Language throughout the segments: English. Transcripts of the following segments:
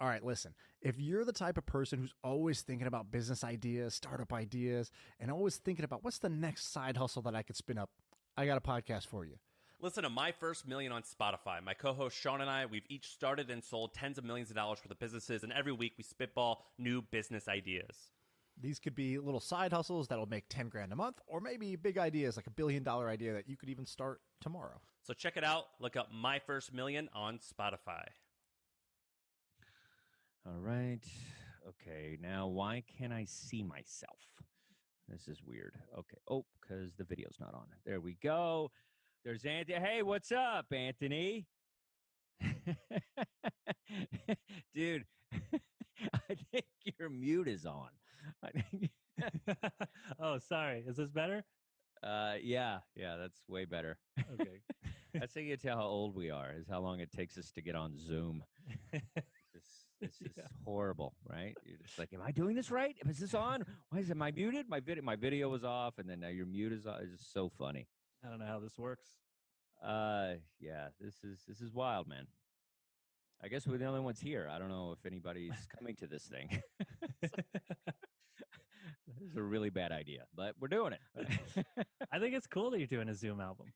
All right, listen, if you're the type of person who's always thinking about business ideas, startup ideas, and always thinking about what's the next side hustle that I could spin up, I got a podcast for you. Listen to My First Million on Spotify. My co-host Sean and I, we've each started and sold tens of millions of dollars worth of businesses, and every week we spitball new business ideas. These could be little side hustles that'll make 10 grand a month, or maybe big ideas like $1 billion idea that you could even start tomorrow. So check it out. Look up My First Million on Spotify. All right. Okay. Now, why can't I see myself? This is weird. Okay. Oh, because the video's not on. There we go. There's Anthony. Hey, what's up, Anthony? Dude, I think your mute is on. Oh, sorry. Is this better? Yeah, that's way better. Okay. That's how you tell how old we are, is how long it takes us to get on Zoom. It's just horrible, right? You're just like, am I doing this right? Is this on? Why is it? Am I muted? My video was off, and then now your mute is on. It's just so funny. I don't know how this works. Yeah, this is wild, man. I guess we're the only ones here. I don't know if anybody's coming to this thing. This is a really bad idea, but we're doing it. I think it's cool that you're doing a Zoom album.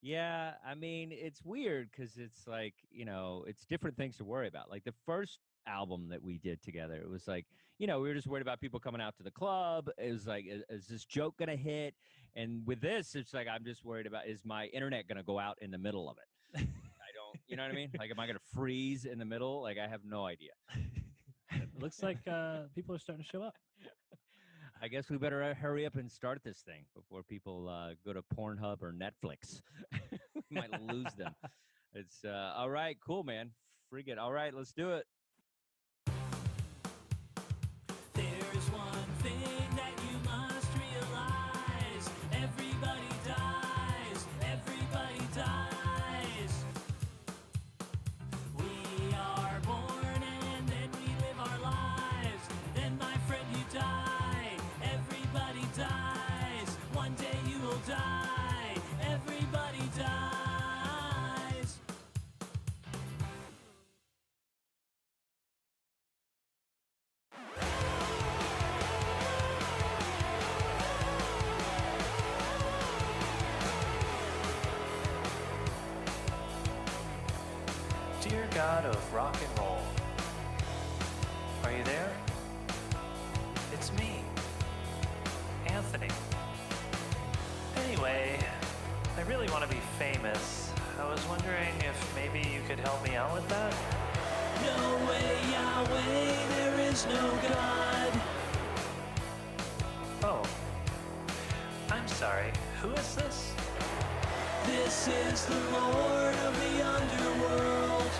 Yeah, I mean, it's weird because it's like, it's different things to worry about. Like the first album that we did together, it was like, we were just worried about people coming out to the club. It was like, is this joke going to hit? And with this, it's like, I'm just worried about, is my internet going to go out in the middle of it? I don't, you know what I mean? Like, am I going to freeze in the middle? Like, I have no idea. It looks like people are starting to show up. I guess we better hurry up and start this thing before people go to Pornhub or Netflix. We might lose them. It's all right. Cool, man. Frigate. All right, let's do it. There's one thing that you must realize. Everybody dies. Everybody dies. We are born and then we live our lives. Then, my friend, you die. Everybody dies. One day you will die. Everybody dies. Dear God of rock and roll, are you there? It's me, Anthony. Anyway, I really want to be famous. I was wondering if maybe you could help me out with that? No way, Yahweh, there is no God. Oh, I'm sorry. Who is this? This is the Lord of the Underworld.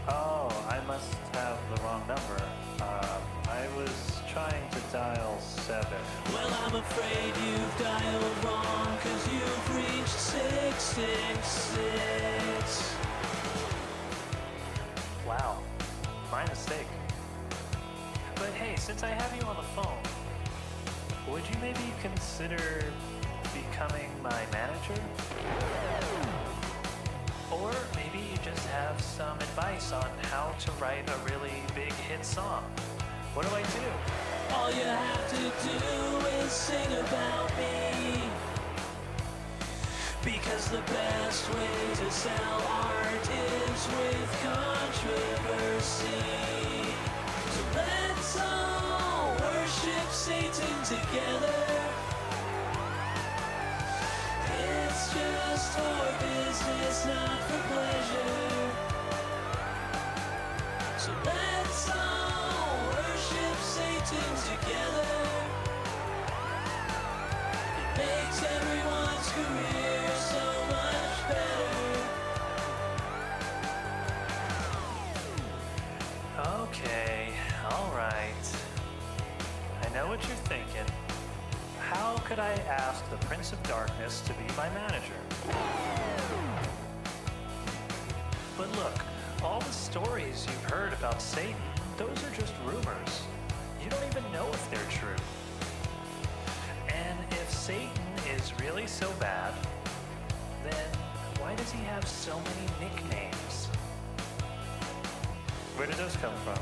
Oh, I must have the wrong number. I was trying to dial 7. Well, I'm afraid you've dialed wrong, 'cause you've reached 666. Wow, my mistake. But hey, since I have you on the phone, would you maybe consider becoming my manager? Or maybe you just have some advice on how to write a really big hit song. What do I do? All you have to do is sing about me. Because the best way to sell art is with controversy. So let's all worship Satan together. It's just for business, not for pleasure. So let's all worship Satan together. It makes everyone's career so much better. Okay, alright. I know what you're thinking. How could I ask the Prince of Darkness to be my manager? But look, all the stories you've heard about Satan, those are just rumors. You don't even know if they're true. And if Satan is really so bad, then why does he have so many nicknames? Where did those come from?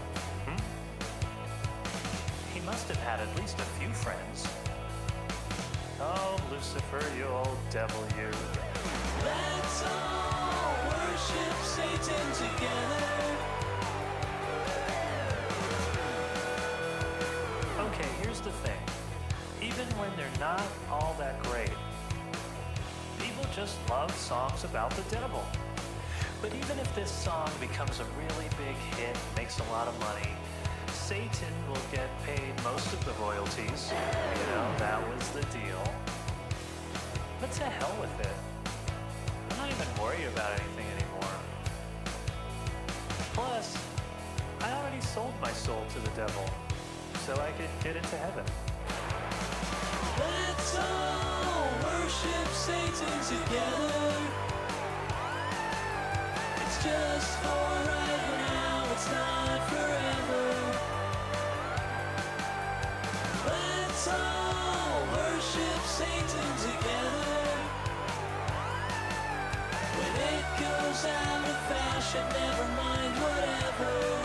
He must have had at least a few friends. Oh, Lucifer, you old devil, you. Let's all worship Satan together. Okay, here's the thing. Even when they're not all that great, people just love songs about the devil. But even if this song becomes a really big hit, makes a lot of money, Satan will get paid most of the royalties. You know, that was the deal. But to hell with it. I'm not even worried about anything anymore. Plus, I already sold my soul to the devil, so I could get into heaven. Let's all worship Satan together. It's just for right now, it's not forever. Let's all worship Satan together. When it goes out of fashion, never mind whatever.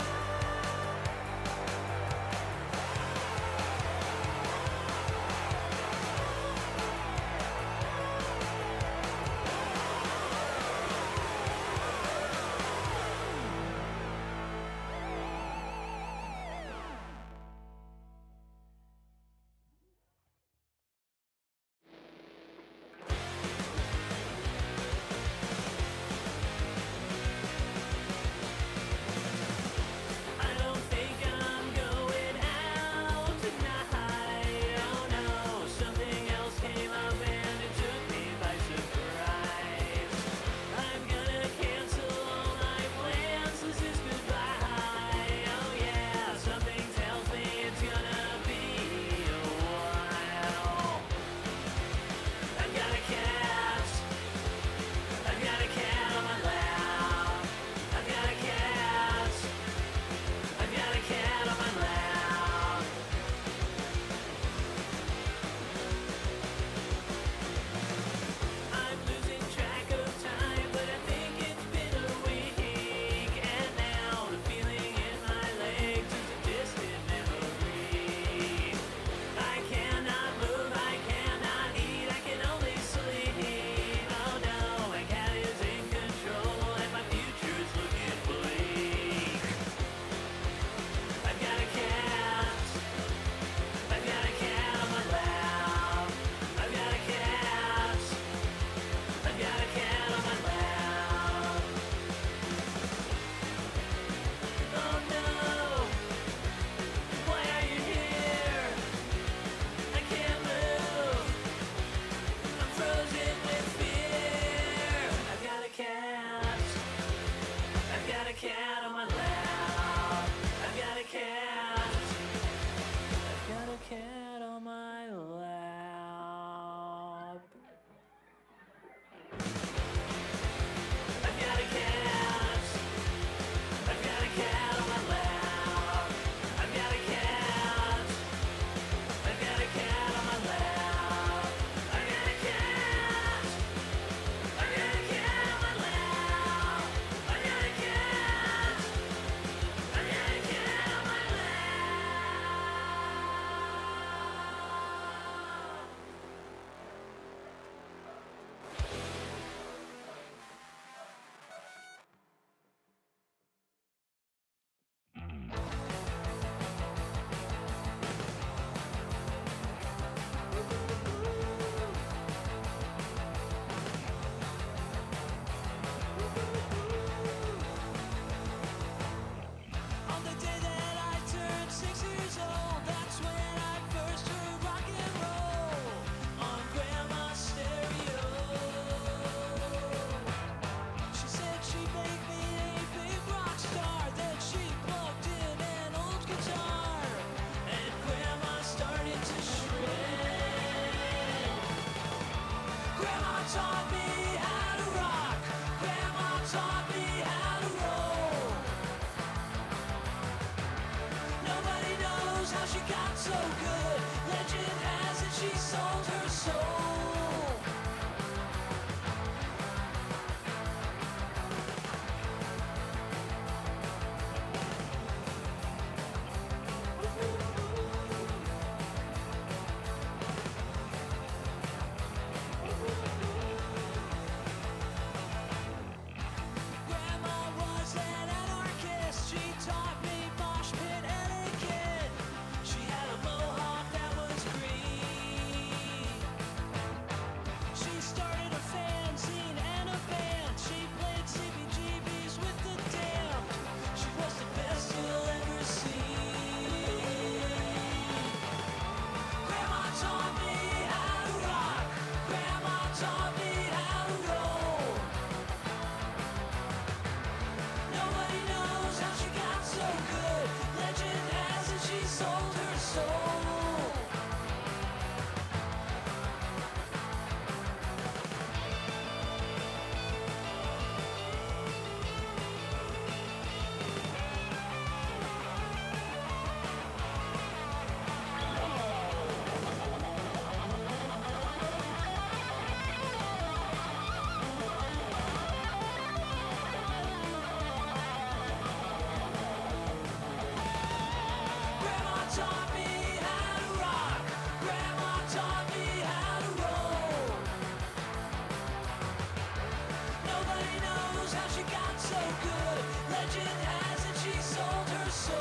Legend has it she sold her soul.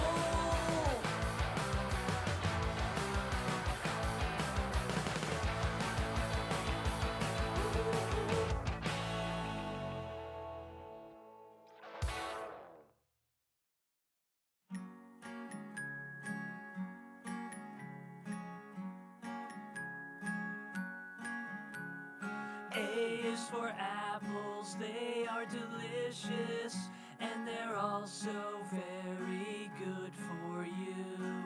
A is for apples, they are delicious, and they're also very good for you.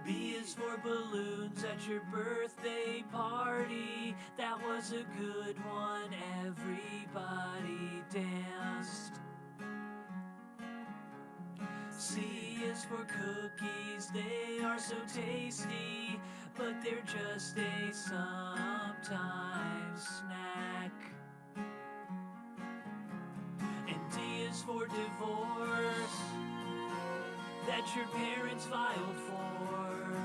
B is for balloons at your birthday party, that was a good one, everybody danced. C is for cookies, they are so tasty, but they're just a sometimes snack. And D is for divorce, that your parents filed for.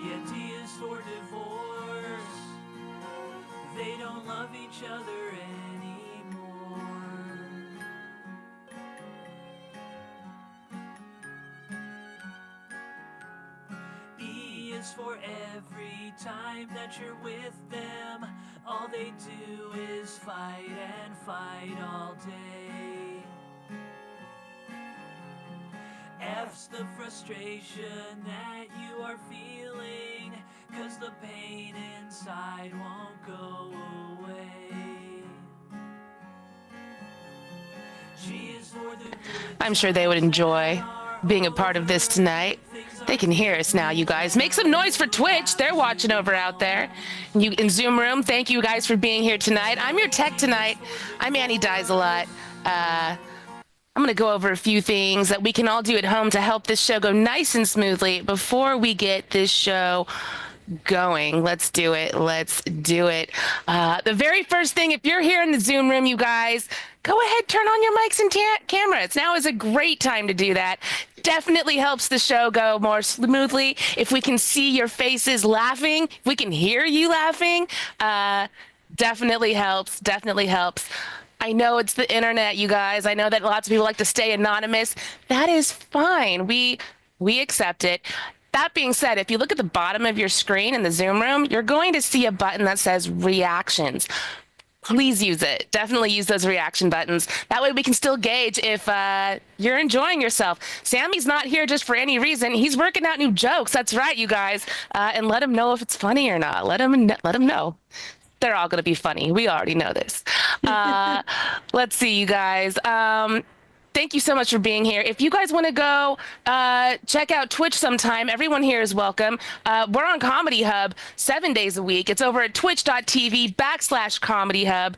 Yeah, D is for divorce, they don't love each other anymore. E is for every time that you're with them, all they do is fight and fight all day. F's the frustration that you are feeling, 'cause the pain inside won't go away. G is for the good I'm sure they would enjoy being a part of this tonight. They can hear us now, you guys. Make some noise for Twitch. They're watching over out there. You in Zoom room, thank you guys for being here tonight. I'm your tech tonight. I'm Annie Dies a Lot. I'm going to go over a few things that we can all do at home to help this show go nice and smoothly before we get this show going. Let's do it. Let's do it. The very first thing, if you're here in the Zoom room, you guys, go ahead, turn on your mics and cameras. Now is a great time to do that. Definitely helps the show go more smoothly. If we can see your faces laughing, if we can hear you laughing, definitely helps. Definitely helps. I know it's the internet, you guys. I know that lots of people like to stay anonymous. That is fine. We accept it. That being said, if you look at the bottom of your screen in the Zoom room, you're going to see a button that says reactions. Please use it. Definitely use those reaction buttons. That way we can still gauge if you're enjoying yourself. Sammy's not here just for any reason. He's working out new jokes. That's right, you guys. And let him know if it's funny or not. Let him know. They're all going to be funny. We already know this. Let's see, you guys. Thank you so much for being here. If you guys want to go check out Twitch sometime, everyone here is welcome. We're on Comedy Hub 7 days a week. It's over at twitch.tv/Comedy Hub.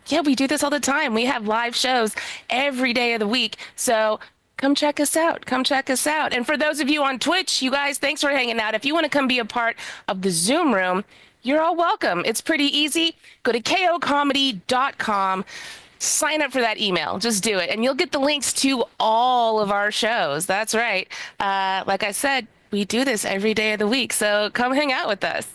Yeah, we do this all the time. We have live shows every day of the week. So come check us out. Come check us out. And for those of you on Twitch, you guys, thanks for hanging out. If you want to come be a part of the Zoom room, you're all welcome. It's pretty easy. Go to kocomedy.com. Sign up for that email. Just do it. And you'll get the links to all of our shows. That's right. Like I said, we do this every day of the week. So come hang out with us.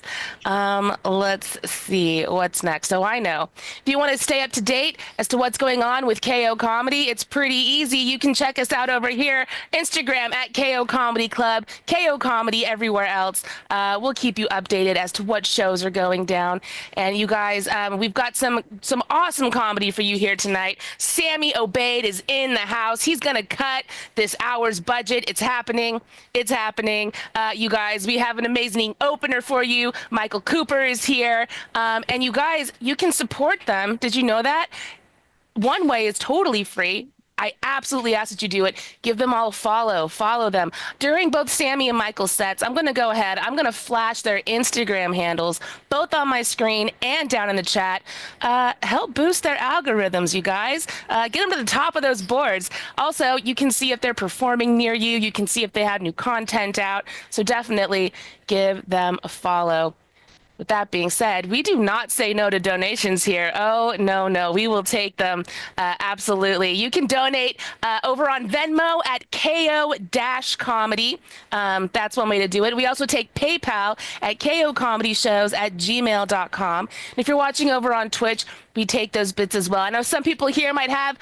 Let's see what's next. So I know if you want to stay up to date as to what's going on with KO Comedy, it's pretty easy. You can check us out over here. Instagram at KO Comedy Club, KO Comedy everywhere else. We'll keep you updated as to what shows are going down. And you guys, we've got some awesome comedy for you here tonight. Sammy Obeid is in the house. He's going to cut this hour's budget. It's happening. It's happening. You guys, we have an amazing opener for you. Michael Cooper is here. And you guys, you can support them. Did you know that? One way is totally free. I absolutely ask that you do it. Give them all a follow. Follow them. During both Sammy and Michael's sets, I'm going to go ahead. I'm going to flash their Instagram handles, both on my screen and down in the chat. Help boost their algorithms, you guys. Get them to the top of those boards. Also, you can see if they're performing near you. You can see if they have new content out. So definitely give them a follow. With that being said, we do not say no to donations here. Oh, no. We will take them. Absolutely. You can donate over on Venmo at KO-comedy. That's one way to do it. We also take PayPal at KOComedyShows@gmail.com. And if you're watching over on Twitch, we take those bits as well. I know some people here might have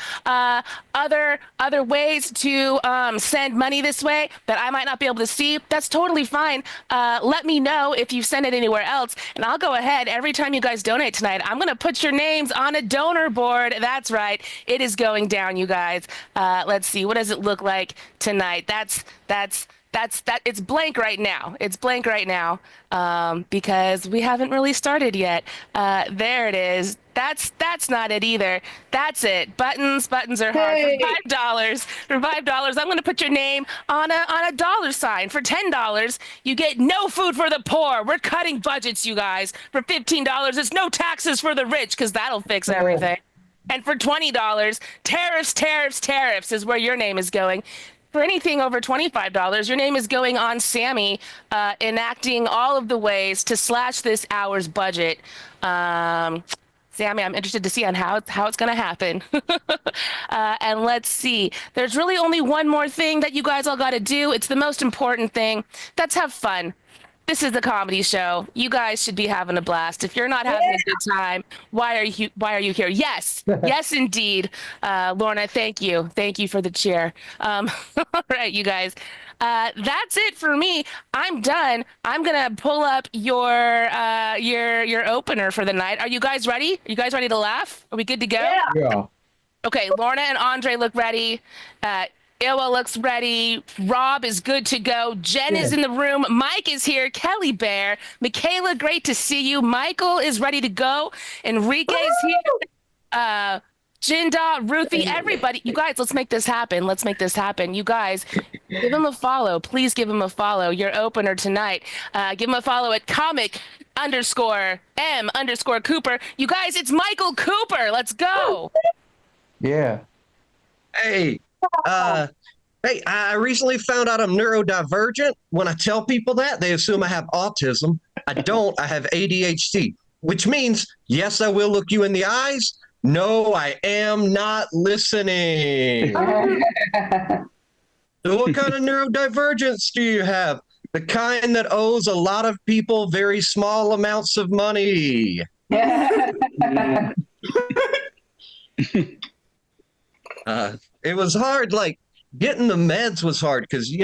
other ways to send money this way that I might not be able to see. That's totally fine. Let me know if you send it anywhere else, and I'll go ahead. Every time you guys donate tonight, I'm going to put your names on a donor board. That's right. It is going down, you guys. Let's see. What does it look like tonight? That's it's blank right now. It's blank right now because we haven't really started yet. There it is. That's not it either. That's it. Buttons are hard. For $5. For $5, I'm going to put your name on a dollar sign. For $10, you get no food for the poor. We're cutting budgets, you guys. For $15, it's no taxes for the rich because that'll fix everything. And for $20, tariffs is where your name is going. For anything over $25, your name is going on Sammy, enacting all of the ways to slash this hour's budget. Sammy, I'm interested to see on how it's going to happen. And let's see. There's really only one more thing that you guys all got to do. It's the most important thing. That's have fun. This is the comedy show. You guys should be having a blast. If you're not having a good time, why are you here? Yes, yes, indeed. Lorna, thank you. Thank you for the cheer. All right, you guys. That's it for me. I'm done. I'm gonna pull up your opener for the night. Are you guys ready? Are you guys ready to laugh? Are we good to go? Yeah. Okay, Lorna and Andre look ready. Iwa looks ready. Rob is good to go. Jen is in the room. Mike is here. Kelly Bear. Michaela, great to see you. Michael is ready to go. Enrique is here. Jinda, Ruthie, everybody. You guys, let's make this happen. Let's make this happen. You guys, give him a follow. Please give him a follow. Your opener tonight. Give him a follow at comic_M_Cooper. You guys, it's Michael Cooper. Let's go. Yeah. Hey, I recently found out I'm neurodivergent. When I tell people that, they assume I have autism. I don't. I have ADHD, which means, yes, I will look you in the eyes. No, I am not listening. So what kind of neurodivergence do you have? The kind that owes a lot of people very small amounts of money. It was hard, like getting the meds was hard because,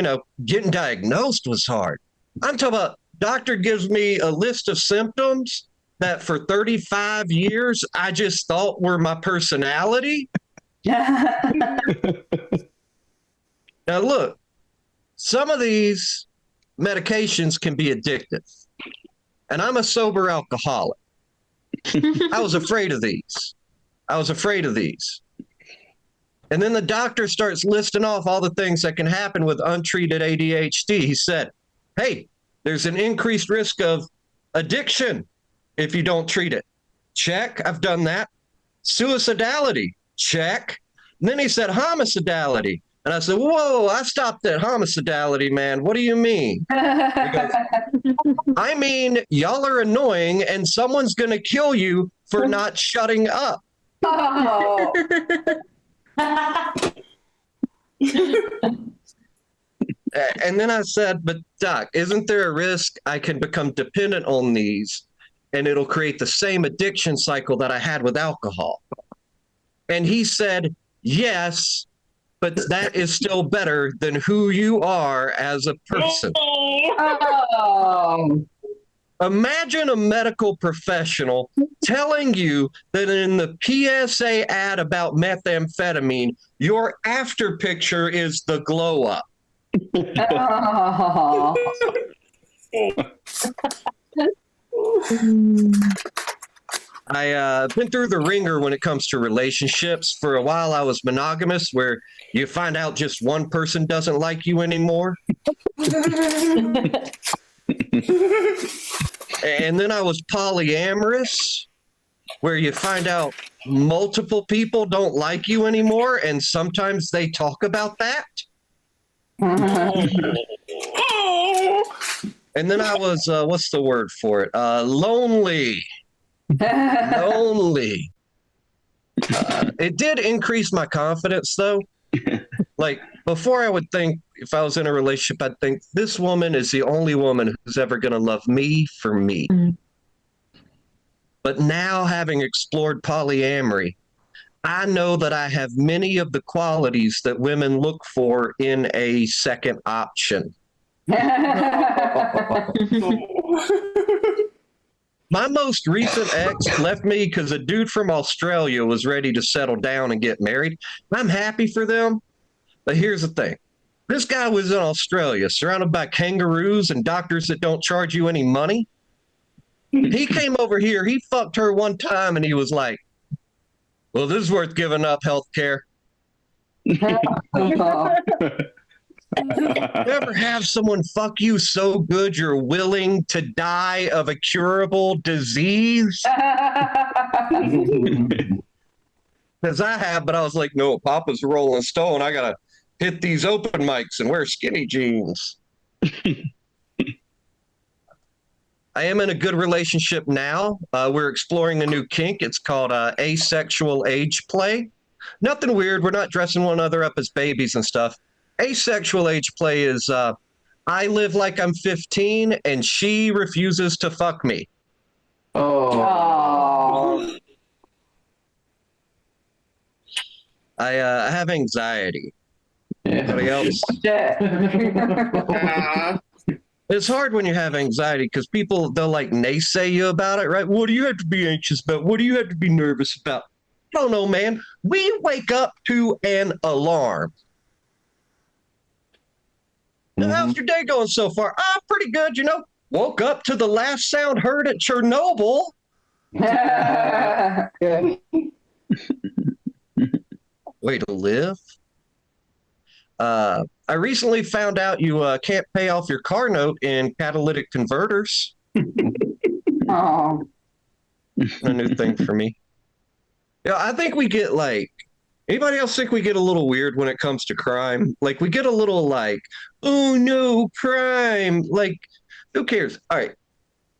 getting diagnosed was hard. I'm talking about doctor gives me a list of symptoms that for 35 years I just thought were my personality. Now look, some of these medications can be addictive, and I'm a sober alcoholic. I was afraid of these. And then the doctor starts listing off all the things that can happen with untreated ADHD. He said, hey, there's an increased risk of addiction if you don't treat it. Check, I've done that. Suicidality, check. And then he said homicidality. And I said, whoa, I stopped at homicidality, man. What do you mean? He goes, I mean, y'all are annoying and someone's going to kill you for not shutting up. Oh. And then I said, but doc, isn't there a risk I can become dependent on these and it'll create the same addiction cycle that I had with alcohol? And he said, yes, but that is still better than who you are as a person. Oh. Imagine a medical professional telling you that in the PSA ad about methamphetamine, your after picture is the glow up. Oh. I've been through the ringer when it comes to relationships. For a while, I was monogamous, where you find out just one person doesn't like you anymore. And then I was polyamorous, where you find out multiple people don't like you anymore, and sometimes they talk about that. And then I was, what's the word for it? Lonely. Lonely. It did increase my confidence, though. Like, before I would think, if I was in a relationship, I'd think, this woman is the only woman who's ever going to love me for me. But now, having explored polyamory, I know that I have many of the qualities that women look for in a second option. My most recent ex left me because a dude from Australia was ready to settle down and get married. I'm happy for them, but here's the thing. This guy was in Australia, surrounded by kangaroos and doctors that don't charge you any money. He came over here, he fucked her one time, and he was like, well, this is worth giving up health care. Ever have someone fuck you so good you're willing to die of a curable disease? Because I have, but I was like, no, Papa's a Rolling Stone. I got to hit these open mics and wear skinny jeans. I am in a good relationship now. We're exploring a new kink. It's called asexual age play. Nothing weird. We're not dressing one another up as babies and stuff. Asexual age play is I live like I'm 15 and she refuses to fuck me. Oh. I have anxiety. Anybody else? It's hard when you have anxiety because people, they'll like naysay you about it, right? What do you have to be anxious about? What do you have to be nervous about? I don't know, man. We wake up to an alarm. How's your day going so far? Pretty good, you know. Woke up to the last sound heard at Chernobyl. Way to live. I recently found out you can't pay off your car note in catalytic converters. Oh. A new thing for me. Yeah, I think we get like, anybody else think we get a little weird when it comes to crime? Like we get a little like, oh no, crime. Like, who cares? All right.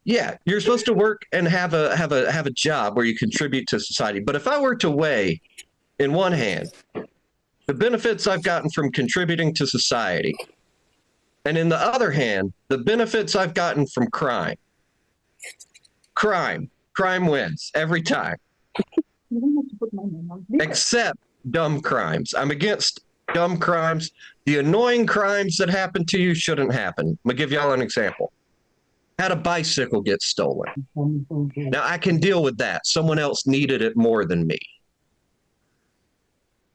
Yeah, you're supposed to work and have a job where you contribute to society. But if I were to weigh in one hand the benefits I've gotten from contributing to society, and in the other hand, the benefits I've gotten from crime wins every time. Except dumb crimes. I'm against dumb crimes. The annoying crimes that happen to you shouldn't happen. I'm going to give y'all an example. Had a bicycle get stolen. Now, I can deal with that. Someone else needed it more than me.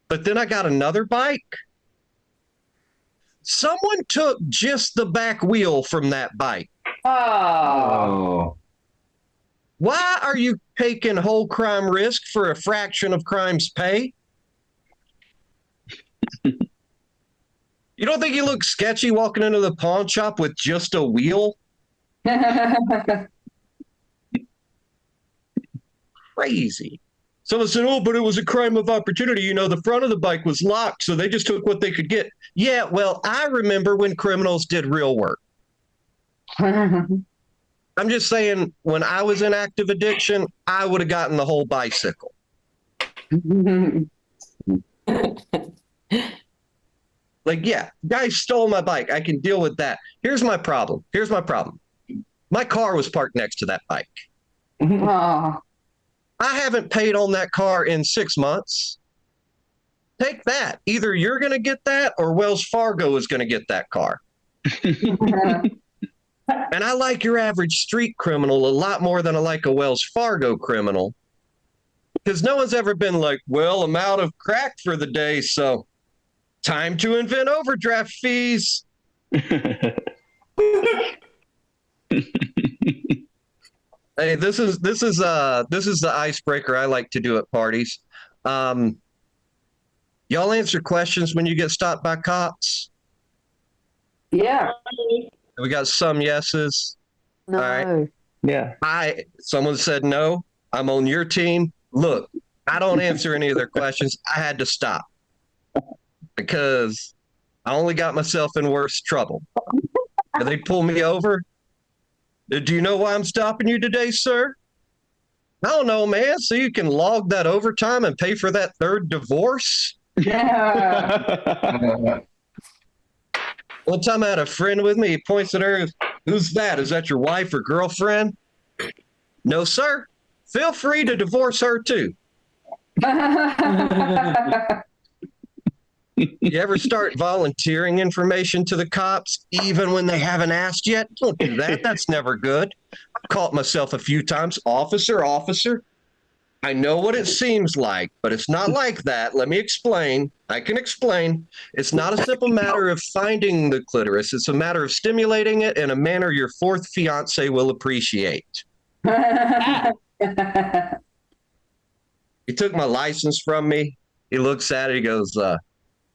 But then I got another bike. Someone took just the back wheel from that bike. Oh. Why are you taking whole crime risk for a fraction of crime's pay? You don't think you look sketchy walking into the pawn shop with just a wheel? Crazy. Someone said, oh, but it was a crime of opportunity. You know, the front of the bike was locked, so they just took what they could get. Yeah, well, I remember when criminals did real work. I'm just saying, when I was in active addiction, I would have gotten the whole bicycle. Like, yeah, guy stole my bike. I can deal with that. Here's my problem. My car was parked next to that bike. Oh. I haven't paid on that car in 6 months. Take that. Either you're going to get that or Wells Fargo is going to get that car. And I like your average street criminal a lot more than I like a Wells Fargo criminal. Because no one's ever been like, well, I'm out of crack for the day, so time to invent overdraft fees. Hey, this is the icebreaker I like to do at parties. Y'all answer questions when you get stopped by cops? Yeah. We got some yeses. No. All right. Yeah. Someone said no. I'm on your team. Look, I don't answer any of their questions. I had to stop because I only got myself in worse trouble. If they pull me over, Do you know why I'm stopping you today, sir? I don't know, man. So you can log that overtime and pay for that third divorce? Yeah. One time I had a friend with me. He points at her. Who's that? Is that your wife or girlfriend? No, sir. Feel free to divorce her, too. You ever start volunteering information to the cops even when they haven't asked yet? Don't do that. That's never good. I've caught myself a few times. Officer, I know what it seems like, but it's not like that. Let me explain. I can explain. It's not a simple matter of finding the clitoris. It's a matter of stimulating it in a manner your fourth fiance will appreciate. He took my license from me. He looks at it. He goes,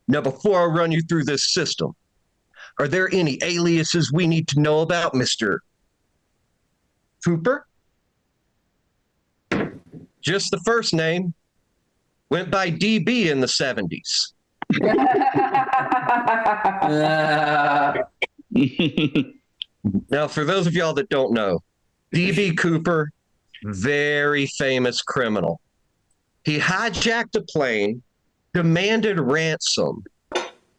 now, before I run you through this system, are there any aliases we need to know about, Mr. Cooper? Just the first name. Went by DB in the 70s. Now, for those of y'all that don't know, DB Cooper, very famous criminal. He hijacked a plane, demanded ransom,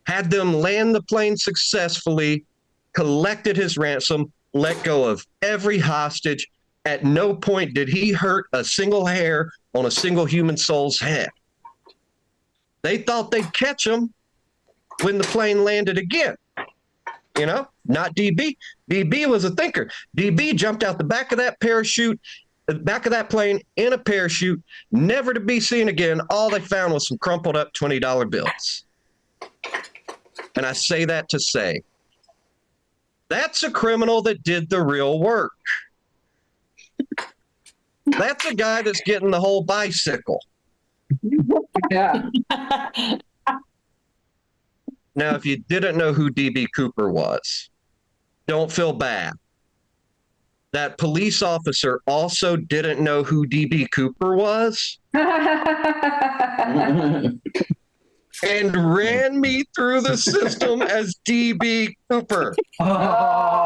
had them land the plane successfully, collected his ransom, let go of every hostage. At no point did he hurt a single hair on a single human soul's head. They thought they'd catch him when the plane landed again. You know, not DB. DB was a thinker. DB jumped out the back of that parachute, the back of that plane in a parachute, never to be seen again. All they found was some crumpled up $20 bills. And I say that to say, that's a criminal that did the real work. That's a guy that's getting the whole bicycle. Yeah. Now, if you didn't know who DB Cooper was, don't feel bad. That police officer also didn't know who DB Cooper was and ran me through the system as DB Cooper. Oh.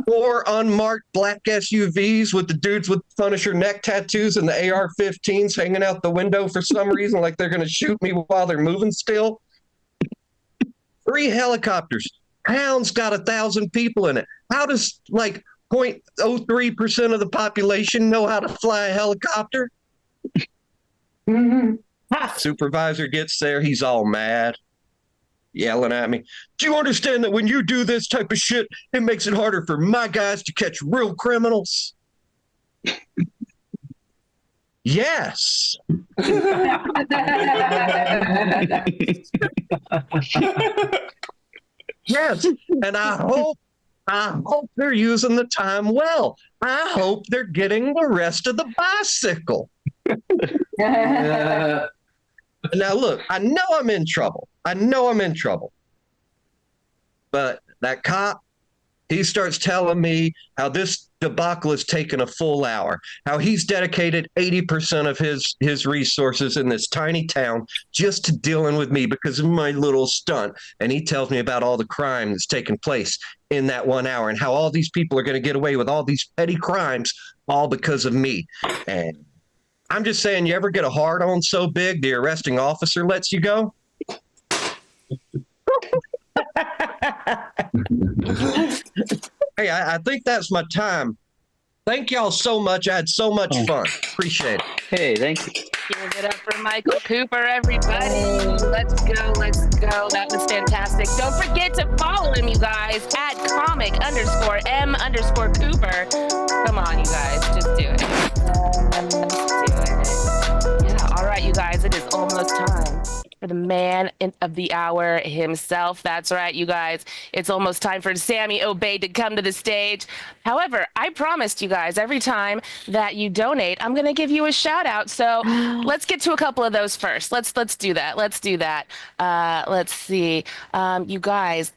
Or unmarked black SUVs with the dudes with Punisher neck tattoos and the AR-15s hanging out the window for some reason, like they're going to shoot me while they're moving still. 3 helicopters. Town's got 1,000 people in it. How does like 0.03% of the population know how to fly a helicopter? Supervisor gets there. He's all mad, yelling at me. Do you understand that when you do this type of shit, it makes it harder for my guys to catch real criminals? Yes. Yes. And I hope they're using the time well. I hope they're getting the rest of the bicycle. Now, look, I know I'm in trouble. But that cop, he starts telling me how this debacle has taken a full hour, how he's dedicated 80% of his resources in this tiny town just to dealing with me because of my little stunt. And he tells me about all the crime that's taken place in that 1 hour and how all these people are going to get away with all these petty crimes all because of me. And I'm just saying, you ever get a hard on so big the arresting officer lets you go? Hey, I think that's my time. Thank y'all so much. I had so much fun. Appreciate it. Hey, thank you. Give it up for Michael Cooper, everybody. Let's go. That was fantastic. Don't forget to follow him, you guys, at comic_M_Cooper. Come on, you guys. Just do it. Let's do it. Yeah, all right, you guys. It is almost time for the man of the hour himself. That's right, you guys. It's almost time for Sammy Obeid to come to the stage. However, I promised you guys every time that you donate, I'm going to give you a shout out. So let's get to a couple of those first. Let's do that. Let's see. You guys,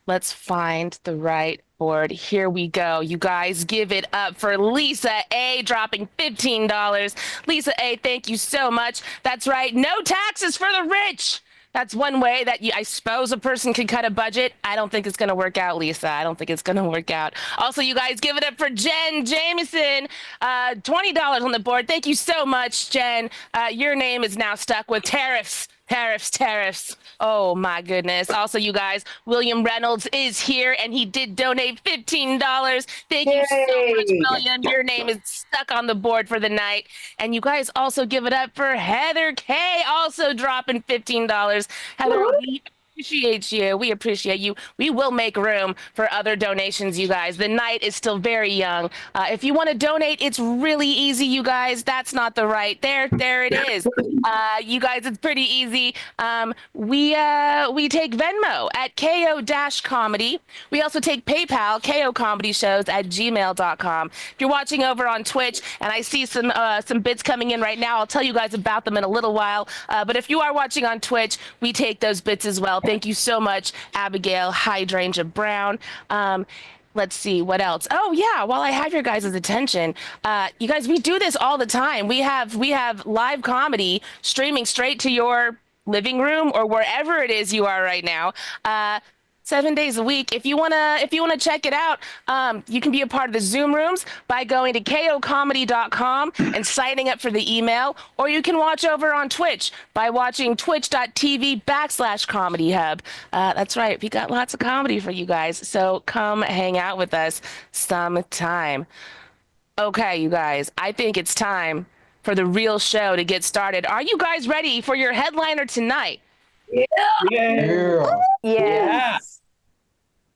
let's find the right board. Here we go. You guys, give it up for Lisa A dropping $15. Lisa A, thank you so much. That's right. No taxes for the rich. That's one way that I suppose a person can cut a budget. I don't think it's going to work out, Lisa. I don't think it's going to work out. Also, you guys give it up for Jen Jameson. $20 on the board. Thank you so much, Jen. Your name is now stuck with tariffs. Tariffs. Oh my goodness. Also, you guys, William Reynolds is here and he did donate $15. Thank you so much, William. Your name is stuck on the board for the night. And you guys also give it up for Heather K, also dropping $15. Heather, we appreciate you. We appreciate you. We will make room for other donations, you guys. The night is still very young. If you want to donate, it's really easy, you guys. That's not the right. There it is. You guys, it's pretty easy. We take Venmo at KO-comedy. We also take PayPal, KOComedyShows@gmail.com. If you're watching over on Twitch, and I see some bits coming in right now, I'll tell you guys about them in a little while. But if you are watching on Twitch, we take those bits as well. Thank you so much, Abigail Hydrangea Brown. Let's see what else. Oh yeah, while I have your guys' attention, you guys, we do this all the time. We have live comedy streaming straight to your living room or wherever it is you are right now. 7 days a week. If you wanna check it out, you can be a part of the Zoom rooms by going to kocomedy.com and signing up for the email, or you can watch over on Twitch by watching twitch.tv/Comedy Hub. That's right. We got lots of comedy for you guys, so come hang out with us sometime. Okay, you guys, I think it's time for the real show to get started. Are you guys ready for your headliner tonight? Yeah.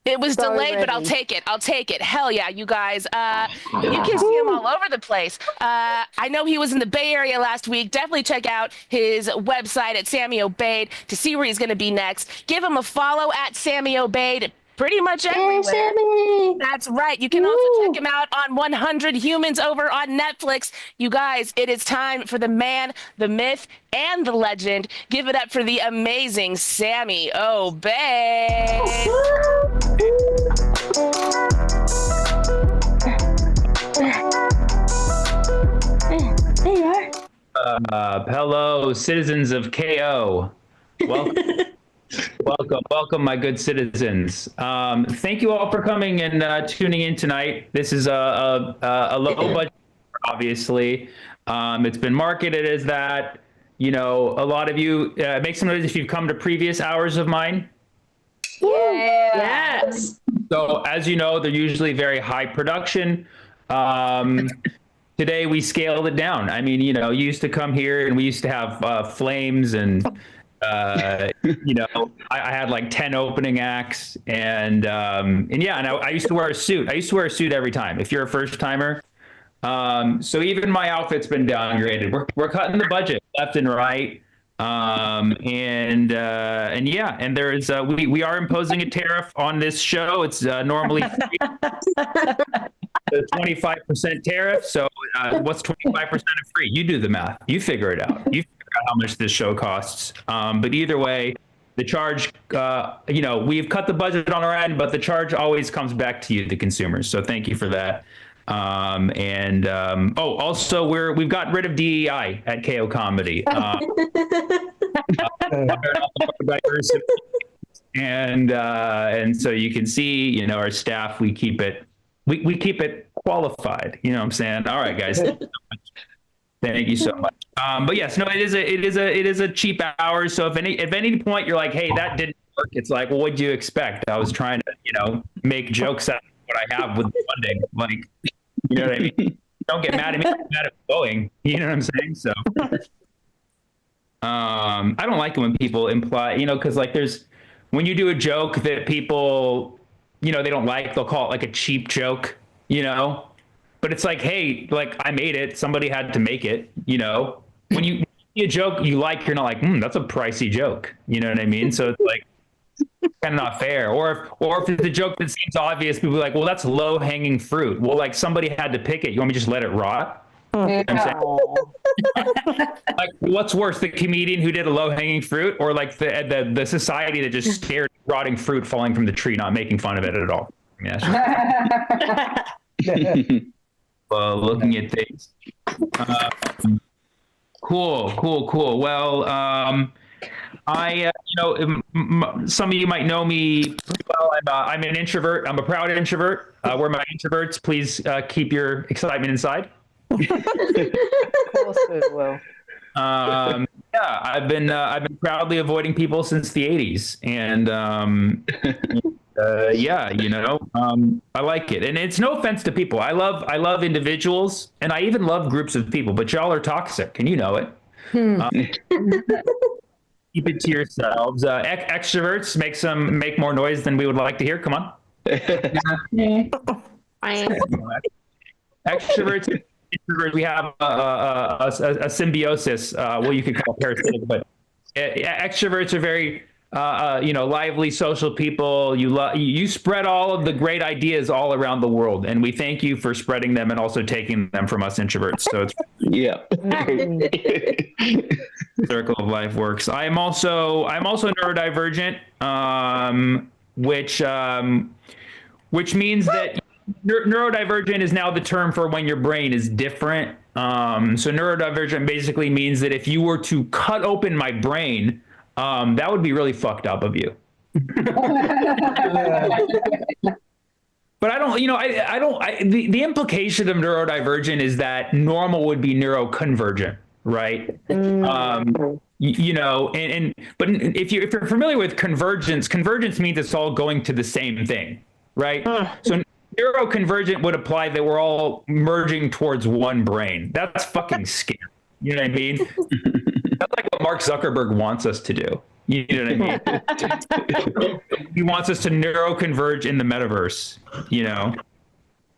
It was delayed, but I'll take it. Hell yeah, you guys. You can see him all over the place. I know he was in the Bay Area last week. Definitely check out his website at Sammy Obeid to see where he's going to be next. Give him a follow at Sammy Obeid. Pretty much everywhere. Sammy. That's right. You can also check him out on 100 Humans over on Netflix. You guys, it is time for the man, the myth, and the legend. Give it up for the amazing Sammy Obeid. There you are. Hello, citizens of KO. Welcome. Welcome, my good citizens. Thank you all for coming and tuning in tonight. This is a low budget, obviously. It's been marketed as that. You know, a lot of you, make some noise if you've come to previous hours of mine. Yeah. Yes. So, as you know, they're usually very high production. Today, we scaled it down. I mean, you know, you used to come here and we used to have flames and... you know, I had like 10 opening acts and I used to wear a suit. I used to wear a suit every time. If you're a first timer, so even my outfit's been downgraded. We're cutting the budget left and right, and there's we are imposing a tariff on this show. It's normally free. The 25% tariff. So what's 25% of free? You do the math. You figure it out. You how much this show costs. But either way, the charge, you know, we've cut the budget on our end, but the charge always comes back to you, the consumers. So thank you for that. Also we've got rid of DEI at KO Comedy. And so you can see, you know, our staff, we keep it qualified. You know what I'm saying? All right, guys. Thank you so much. But yes, no, it is a cheap hour. So if any point you're like, hey, that didn't work, it's like, well, what do you expect? I was trying to, you know, make jokes out of what I have with funding. Like, you know what I mean? Don't get mad at me. Get mad at going. You know what I'm saying? So, I don't like it when people imply, you know, because like when you do a joke that people, you know, they don't like, they'll call it like a cheap joke, you know. But it's like, hey, like I made it. Somebody had to make it, you know. When you see a joke you like, you're not like, that's a pricey joke. You know what I mean? So it's like kind of not fair. Or if it's a joke that seems obvious, people are like, well, that's low hanging fruit. Well, like somebody had to pick it. You want me to just let it rot? Yeah. I'm saying, like, what's worse, the comedian who did a low hanging fruit, or like the society that just stared at rotting fruit falling from the tree, not making fun of it at all? I mean, looking at things. Cool. Well, some of you might know me pretty well. I'm an introvert. I'm a proud introvert. We're my introverts. Please keep your excitement inside. Of course we will. Yeah, I've been proudly avoiding people since the 80s, and yeah, I like it, and it's no offense to people. I love individuals, and I even love groups of people. But y'all are toxic, and you know it. Keep it to yourselves. Extroverts make more noise than we would like to hear. Come on. Extroverts, introverts, we have a symbiosis. Well, you could call it parasitic, but extroverts are very lively, social people. You spread all of the great ideas all around the world, and we thank you for spreading them and also taking them from us introverts. So it's circle of life works. I'm also neurodivergent, which means that neurodivergent is now the term for when your brain is different. So neurodivergent basically means that if you were to cut open my brain, that would be really fucked up of you. But I don't, the implication of neurodivergent is that normal would be neuroconvergent, right? But if you're familiar with convergence means it's all going to the same thing, right? So neuroconvergent would imply that we're all merging towards one brain. That's fucking scary. You know what I mean? That's like what Mark Zuckerberg wants us to do. You know what I mean? He wants us to neuroconverge in the metaverse,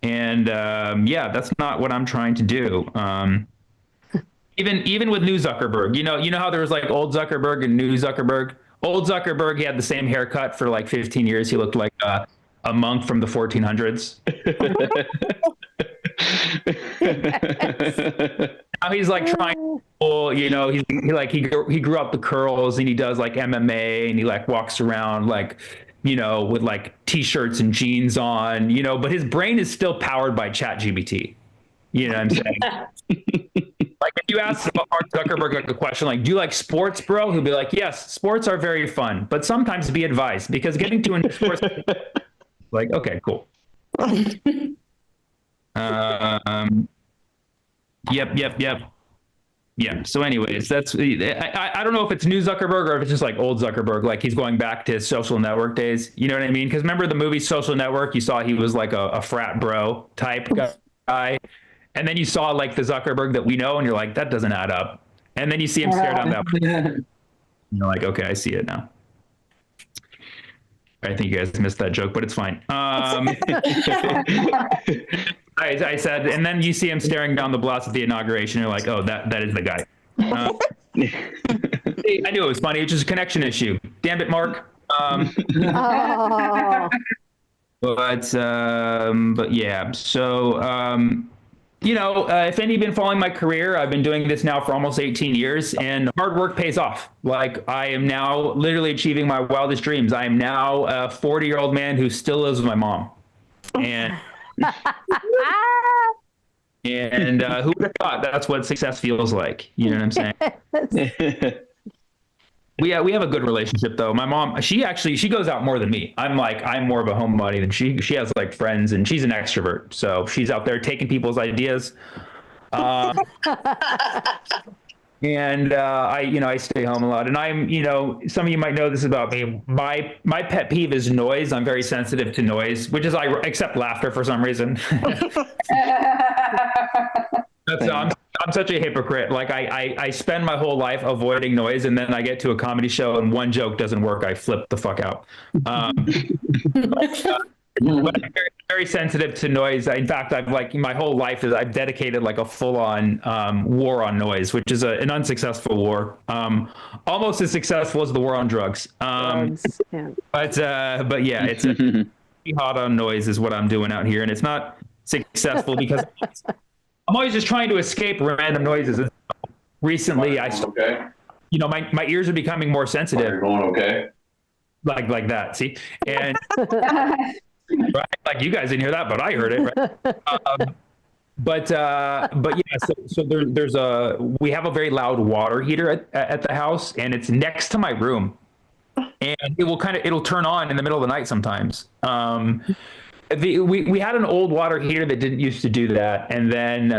And that's not what I'm trying to do. Even with new Zuckerberg, you know how there was like old Zuckerberg and new Zuckerberg. Old Zuckerberg, he had the same haircut for like 15 years. He looked like a monk from the 1400s. Now he's like trying, he grew up the curls, and he does like MMA, and he like walks around like, with like t-shirts and jeans on, but his brain is still powered by ChatGPT. You know what I'm saying? Like if you ask Mark Zuckerberg like a question like, do you like sports, bro? He'll be like, yes, sports are very fun, but sometimes be advised, because getting to into sports, like, okay, cool. Yep. Yeah. So anyways, that's, I don't know if it's new Zuckerberg or if it's just like old Zuckerberg, like he's going back to his social network days. You know what I mean? Because remember the movie Social Network, you saw he was like a frat bro type guy. And then you saw like the Zuckerberg that we know, and you're like, that doesn't add up. And then you see him stare down that. You're like, okay, I see it now. I think you guys missed that joke, but it's fine. I said, and then you see him staring down the blast at the inauguration. You're like, oh, that is the guy. I knew it was funny. It's just a connection issue. Damn it, Mark. But yeah. So, if any of you have been following my career, I've been doing this now for almost 18 years, and hard work pays off. Like I am now literally achieving my wildest dreams. I am now a 40-year-old man who still lives with my mom. And who would have thought that's what success feels like? You know what I'm saying? We have a good relationship though. My mom, she goes out more than me. I'm more of a homebody than she. She has like friends, and she's an extrovert, so she's out there taking people's ideas. And I stay home a lot. And I'm, some of you might know this about me. My pet peeve is noise. I'm very sensitive to noise, which is I accept laughter for some reason. I'm such a hypocrite. Like I spend my whole life avoiding noise, and then I get to a comedy show and one joke doesn't work, I flip the fuck out. But I'm very, very sensitive to noise. In fact, my whole life is I've dedicated like a full-on war on noise, which is an unsuccessful war, almost as successful as the war on drugs. But yeah, it's hot on noise is what I'm doing out here, and it's not successful because I'm always just trying to escape random noises. Recently, my ears are becoming more sensitive. You're going okay? Like that, see? And right, like you guys didn't hear that, but I heard it. Right? yeah, so we have a very loud water heater at the house, and it's next to my room, and it'll turn on in the middle of the night sometimes. We had an old water heater that didn't used to do that, and then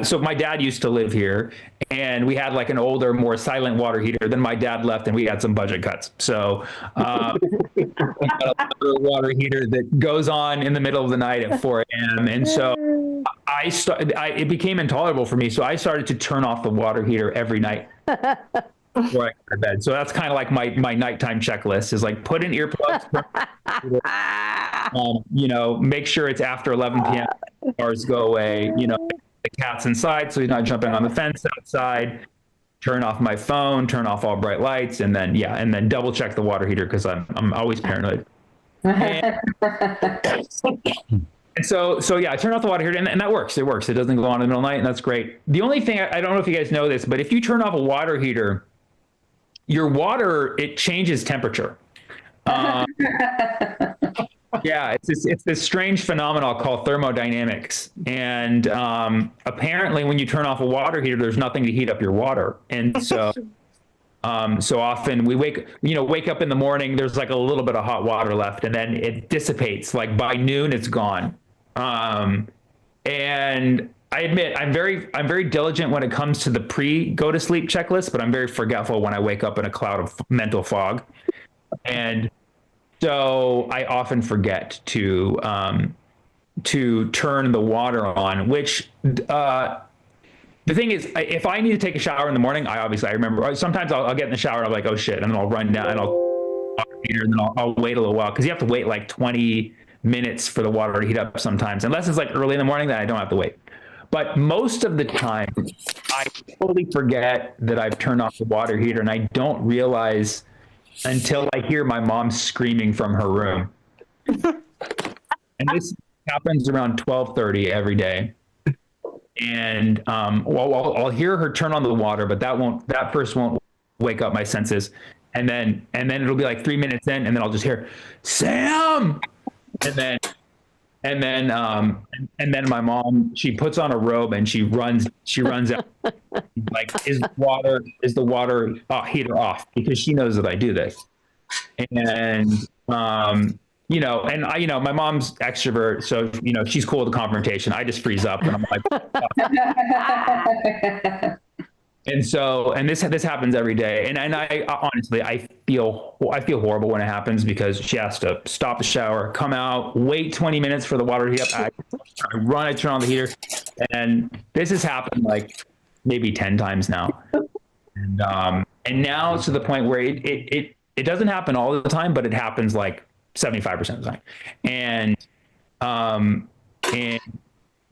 so my dad used to live here, and we had like an older, more silent water heater. Then my dad left, and we had some budget cuts. So we had a water heater that goes on in the middle of the night at 4 a.m. And so it became intolerable for me. So I started to turn off the water heater every night before I go to bed. So that's kind of like my nighttime checklist is like put in earplugs. Make sure it's after 11 p.m. Cars go away. The cat's inside, so he's not jumping on the fence outside. Turn off my phone. Turn off all bright lights, and then double check the water heater because I'm always paranoid. And so I turn off the water heater, and that works. It works. It doesn't go on in the middle of the night, and that's great. The only thing I don't know if you guys know this, but if you turn off a water heater, your water it changes temperature. Yeah, it's this strange phenomenon called thermodynamics, and apparently, when you turn off a water heater, there's nothing to heat up your water, and so often we wake up in the morning, there's like a little bit of hot water left, and then it dissipates. Like by noon, it's gone. And I admit I'm very diligent when it comes to the pre-go to sleep checklist, but I'm very forgetful when I wake up in a cloud of mental fog, and so I often forget to turn the water on, which the thing is, if I need to take a shower in the morning, I remember. Sometimes I'll get in the shower and I'm like, oh shit, and then I'll run down and I'll wait a little while because you have to wait like 20 minutes for the water to heat up sometimes. Unless it's like early in the morning, then I don't have to wait. But most of the time, I totally forget that I've turned off the water heater, and I don't realize until I hear my mom screaming from her room. And this happens around 12:30 every day. And I'll hear her turn on the water, but that first won't wake up my senses. And then it'll be like 3 minutes in, and then I'll just hear Sam, and then my mom, she puts on a robe and she runs out. Like, is the water heater off? Because she knows that I do this. And my mom's extrovert, so she's cool with the confrontation. I just freeze up and I'm like, and this happens every day. And I honestly, I feel horrible when it happens because she has to stop the shower, come out, wait 20 minutes for the water to heat up. I turn on the heater, and this has happened like maybe 10 times now. And now it's to the point where it doesn't happen all the time, but it happens like 75% of the time. And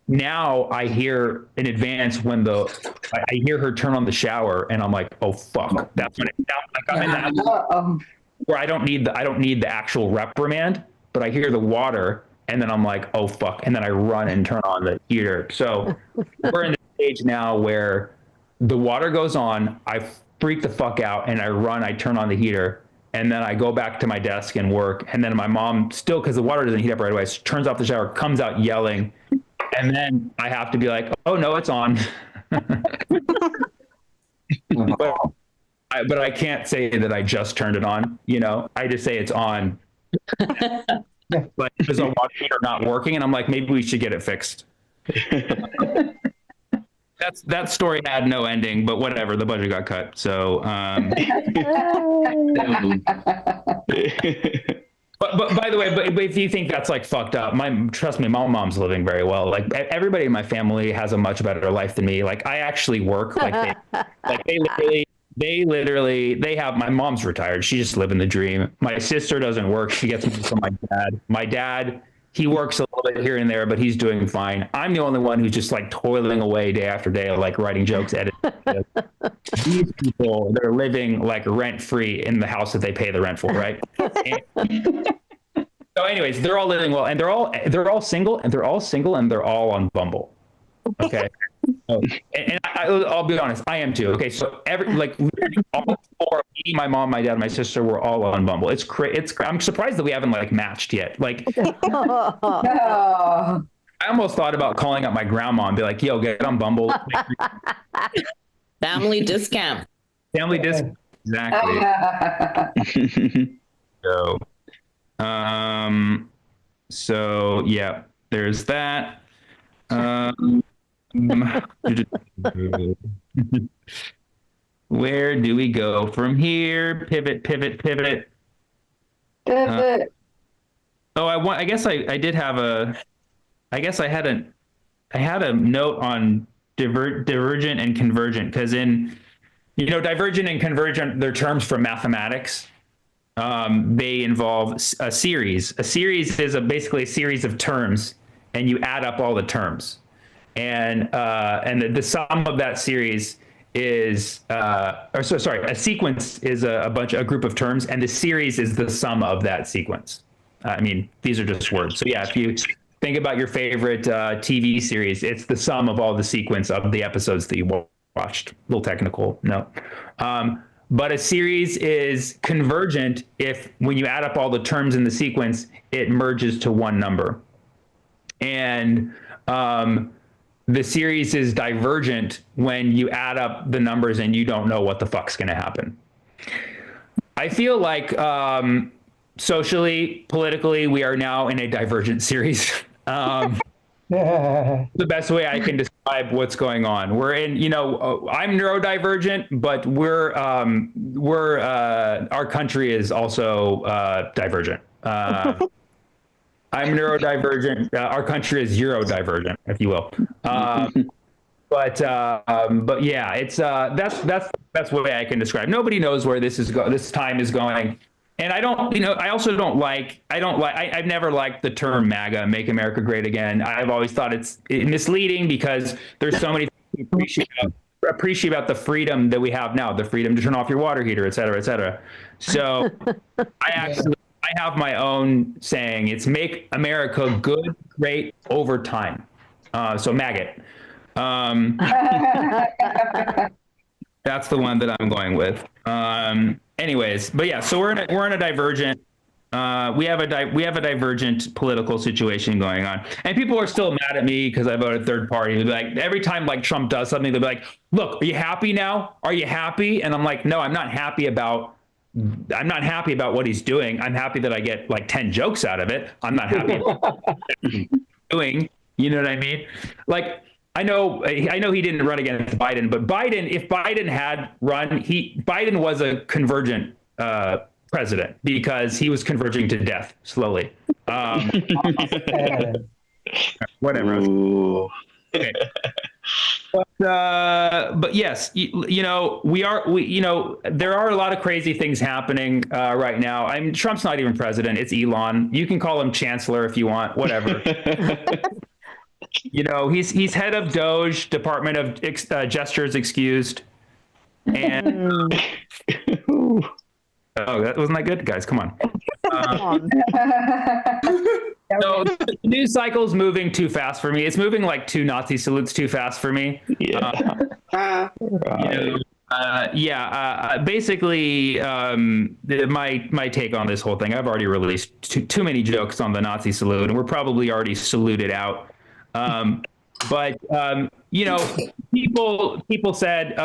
now I hear in advance when I hear her turn on the shower, and I'm like, oh fuck, that's when it sounds like I'm in that where I don't need the actual reprimand, but I hear the water, and then I'm like, oh fuck, and then I run and turn on the heater. So we're in the stage now where the water goes on, I freak the fuck out, and I turn on the heater, and then I go back to my desk and work, and then my mom still, because the water doesn't heat up right away, she turns off the shower, comes out yelling. And then I have to be like, oh, no, it's on. but I can't say that I just turned it on. I just say it's on. But is a water heater not working? And I'm like, maybe we should get it fixed. That story had no ending, but whatever. The budget got cut. So. But by the way, but if you think that's like fucked up, trust me, my mom's living very well. Like everybody in my family has a much better life than me. Like I actually work. Like they literally have. My mom's retired. She just living the dream. My sister doesn't work. She gets money from my dad. My dad, he works a little bit here and there, but he's doing fine. I'm the only one who's just like toiling away day after day, like writing jokes, editing. These people, they're living like rent free in the house that they pay the rent for, right? So, anyways, they're all living well, and they're all single, and they're all on Bumble. Okay, and I'll be honest, I am too. Okay, so all four, me, my mom, my dad, my sister, we're all on Bumble. I'm surprised that we haven't like matched yet. Like, I almost thought about calling up my grandma and be like, "Yo, get on Bumble." Family discount. Family discount. Exactly. So yeah, there's that. Where do we go from here? Pivot. I guess I did have I had a note on divergent and convergent, because divergent and convergent, they're terms from mathematics. They involve a series. A series is basically a series of terms, and you add up all the terms, and the sum of that series is a sequence is a group of terms, and the series is the sum of that sequence. I mean, these are just words. So yeah, if you think about your favorite TV series, it's the sum of all the sequence of the episodes that you watched. A little technical, no. But a series is convergent if, when you add up all the terms in the sequence, it merges to one number. And the series is divergent when you add up the numbers and you don't know what the fuck's going to happen. I feel like socially, politically, we are now in a divergent series. The best way I can describe what's going on. We're in, I'm neurodivergent, but our country is also divergent. I'm neurodivergent. Our country is Eurodivergent, if you will. But yeah, it's that's the way I can describe. Nobody knows where this time is going. And I've never liked the term MAGA, Make America Great Again. I've always thought it's misleading, because there's so many things to appreciate about the freedom that we have now, the freedom to turn off your water heater, et cetera, et cetera. So I have my own saying. It's Make America Good, Great, Over Time. So maggot. That's the one that I'm going with. Anyways, but yeah, so we're in a divergent. We have a divergent political situation going on, and people are still mad at me because I voted third party. They'll be like, every time like Trump does something, they'll be like, "Look, are you happy now? Are you happy?" And I'm like, "No, I'm not happy about what he's doing. I'm happy that I get like 10 jokes out of it. I'm not happy about what he's doing." You know what I mean? Like, I know he didn't run against Biden, but if Biden had run, Biden was a convergent president, because he was converging to death slowly. Whatever. Ooh. Okay. But yes, there are a lot of crazy things happening right now. Trump's not even president; it's Elon. You can call him chancellor if you want, whatever. He's head of Doge, Department of Gestures Excused, and that wasn't that good, guys. Come on. So the news cycle's moving too fast for me. It's moving like 2 Nazi salutes too fast for me. Yeah. Basically, my take on this whole thing. I've already released too many jokes on the Nazi salute, and we're probably already saluted out. But people said,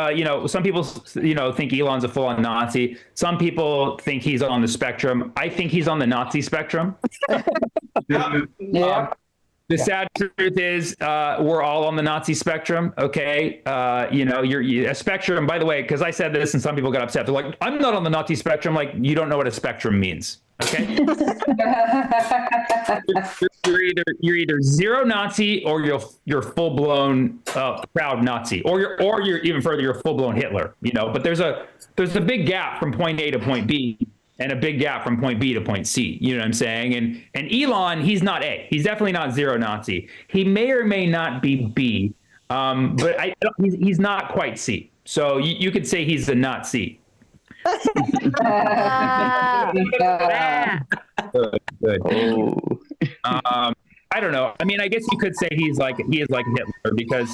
some people, think Elon's a full-on Nazi. Some people think he's on the spectrum. I think he's on the Nazi spectrum. Yeah. The sad truth is, we're all on the Nazi spectrum. Okay. You're a spectrum, by the way, because I said this and some people got upset. They're like, I'm not on the Nazi spectrum. Like, you don't know what a spectrum means. Okay. You're either zero Nazi, or you're full blown proud Nazi, or you're even further, you're full blown Hitler. But there's a big gap from point A to point B, and a big gap from point B to point C. You know what I'm saying? And Elon, he's not A. He's definitely not zero Nazi. He may or may not be B, but he's not quite C. So you could say he's a Nazi. Good. Oh. I don't know. I mean, I guess you could say he is like Hitler, because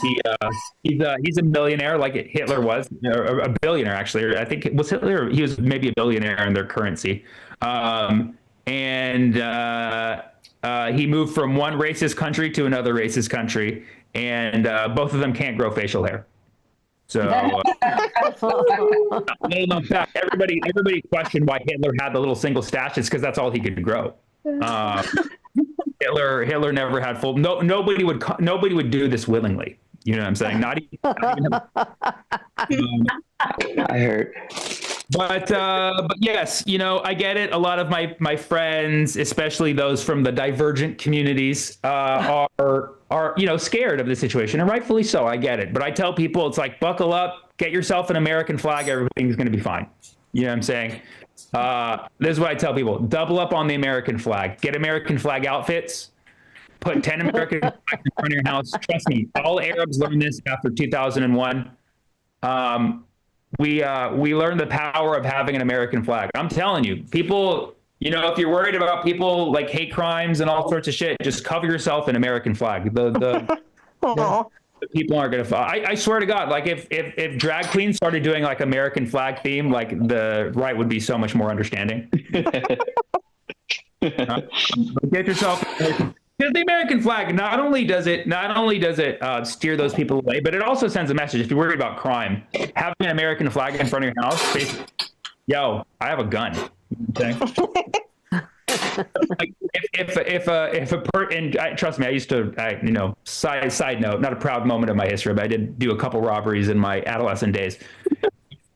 he's a millionaire like Hitler was, or a billionaire actually. I think it was Hitler. He was maybe a billionaire in their currency. he moved from one racist country to another racist country, and both of them can't grow facial hair. So everybody questioned why Hitler had the little single stash. It's because that's all he could grow. Hitler never had full. Nobody would do this willingly. You know what I'm saying? Not even I heard. But yes, I get it. A lot of my friends, especially those from the divergent communities, are scared of the situation, and rightfully so. I get it. But I tell people, it's like, buckle up, get yourself an American flag, everything's going to be fine. You know what I'm saying? This is what I tell people: double up on the American flag. Get American flag outfits. Put 10 American flags in front of your house. Trust me, all Arabs learned this after 2001. We learned the power of having an American flag. I'm telling you, people, if you're worried about people like hate crimes and all sorts of shit, just cover yourself in American flag. The people aren't going to follow. I swear to God, like if drag queens started doing like American flag theme, like the right would be so much more understanding. Get yourself. Because the American flag not only does it steer those people away, but it also sends a message. If you're worried about crime, having an American flag in front of your house, basically, yo, I have a gun. Okay? Like trust me, I used to, side note, not a proud moment of my history, but I did do a couple robberies in my adolescent days.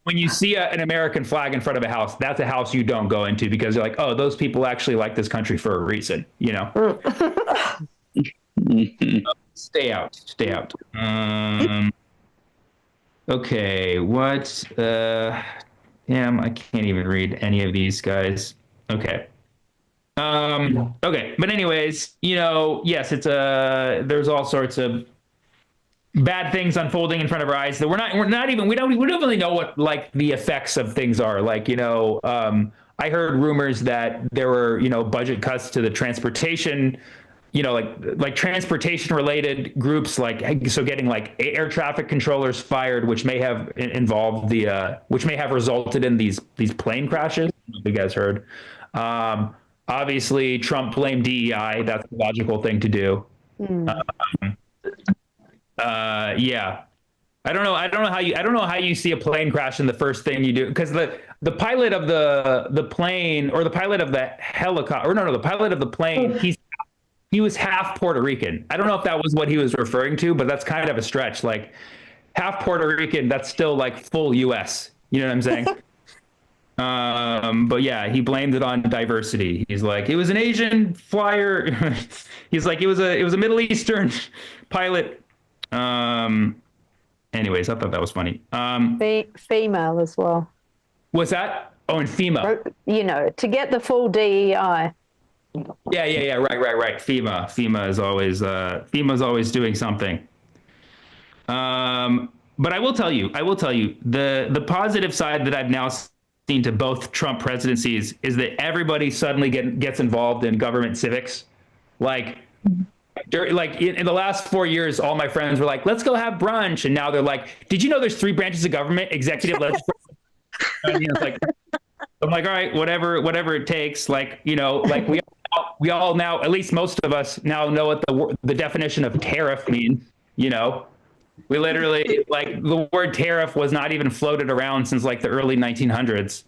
When you see an American flag in front of a house, that's a house you don't go into because you're like, oh, those people actually like this country for a reason, Stay out. Okay, what? Damn, I can't even read any of these guys. Okay. Okay, but anyways, yes, there's all sorts of bad things unfolding in front of our eyes that we don't really know what like the effects of things are. Like, I heard rumors that there were, budget cuts to the transportation, like transportation related groups, like, so getting like air traffic controllers fired, which may have involved which may have resulted in these plane crashes. You guys heard. Obviously Trump blamed DEI. That's the logical thing to do. Yeah, I don't know how you see a plane crash and the first thing you do, because the pilot of the plane, or the pilot of the helicopter, or no, the pilot of the plane, he was half Puerto Rican. I don't know if that was what he was referring to, but that's kind of a stretch. Like half Puerto Rican, that's still like full U.S. You know what I'm saying? But yeah, he blamed it on diversity. He's like, it was an Asian flyer. He's like, it was a Middle Eastern pilot. Anyways, I thought that was funny. Female as well. What's that? Oh, and FEMA. To get the full DEI. Yeah. Right. FEMA is always FEMA's always doing something. But I will tell you, the positive side that I've now seen to both Trump presidencies is that everybody suddenly gets involved in government civics. Like in the last 4 years, all my friends were like, let's go have brunch. And now they're like, did you know there's 3 branches of government? Executive, legislative. It's like, I'm like, all right, whatever it takes. Like, like we all now, at least most of us now know what the definition of tariff means. We literally, like, the word tariff was not even floated around since like the early 1900s.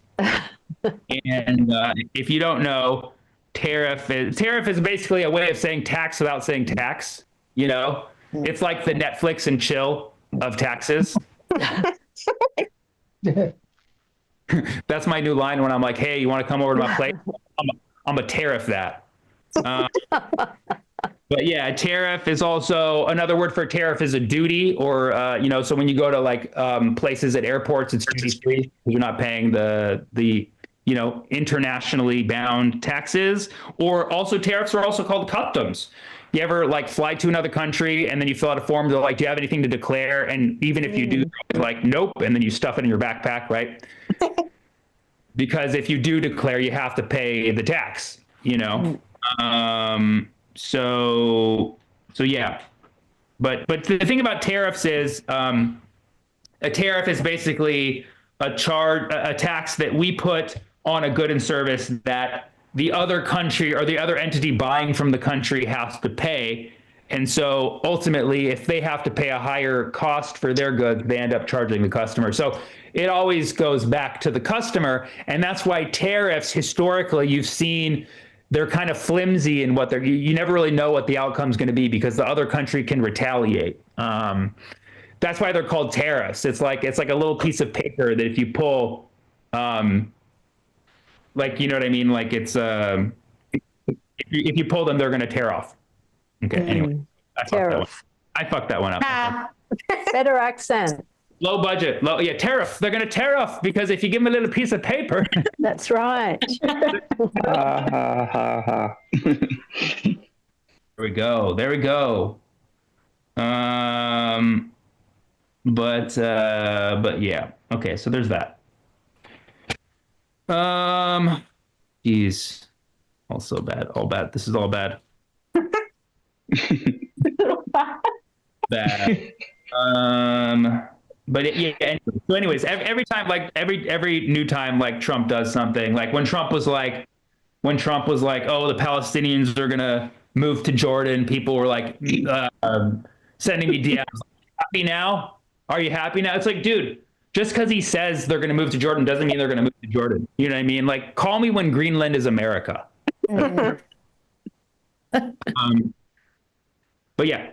And if you don't know, tariff is basically a way of saying tax without saying tax. It's like the Netflix and chill of taxes. That's my new line when I'm like, hey, you want to come over to my place? I'm a tariff that. But yeah, tariff is also another word for tariff is a duty, or so when you go to like places at airports, it's duty free. You're not paying the internationally bound taxes. Or also tariffs are also called customs. You ever like fly to another country and then you fill out a form, they're like, do you have anything to declare? And even if you do, like, nope, and then you stuff it in your backpack, right? Because if you do declare, you have to pay the tax, So yeah, but the thing about tariffs is a tariff is basically a tax that we put on a good and service that the other country or the other entity buying from the country has to pay. And so ultimately, if they have to pay a higher cost for their goods, they end up charging the customer. So it always goes back to the customer. And that's why tariffs, historically, you've seen they're kind of flimsy in what you never really know what the outcome is going to be because the other country can retaliate. That's why they're called tariffs. It's like a little piece of paper that if you pull, like, you know what I mean? Like it's, if you pull them, they're going to tear off. Okay. Anyway, I fucked that one up. Better accent. Low budget. Tariff. They're going to tear off because if you give them a little piece of paper. That's right. There we go. But yeah. Okay. So there's that. Geez. Also bad. All bad. This is all bad. Bad. But yeah. Anyway. So, anyways, every time, like every new time, like Trump does something, like when Trump was like, oh, the Palestinians are gonna move to Jordan, people were like sending me DMs. Happy now? Are you happy now? It's like, dude, just because he says they're gonna move to Jordan doesn't mean they're gonna move to Jordan. You know what I mean? Like, call me when Greenland is America. But yeah.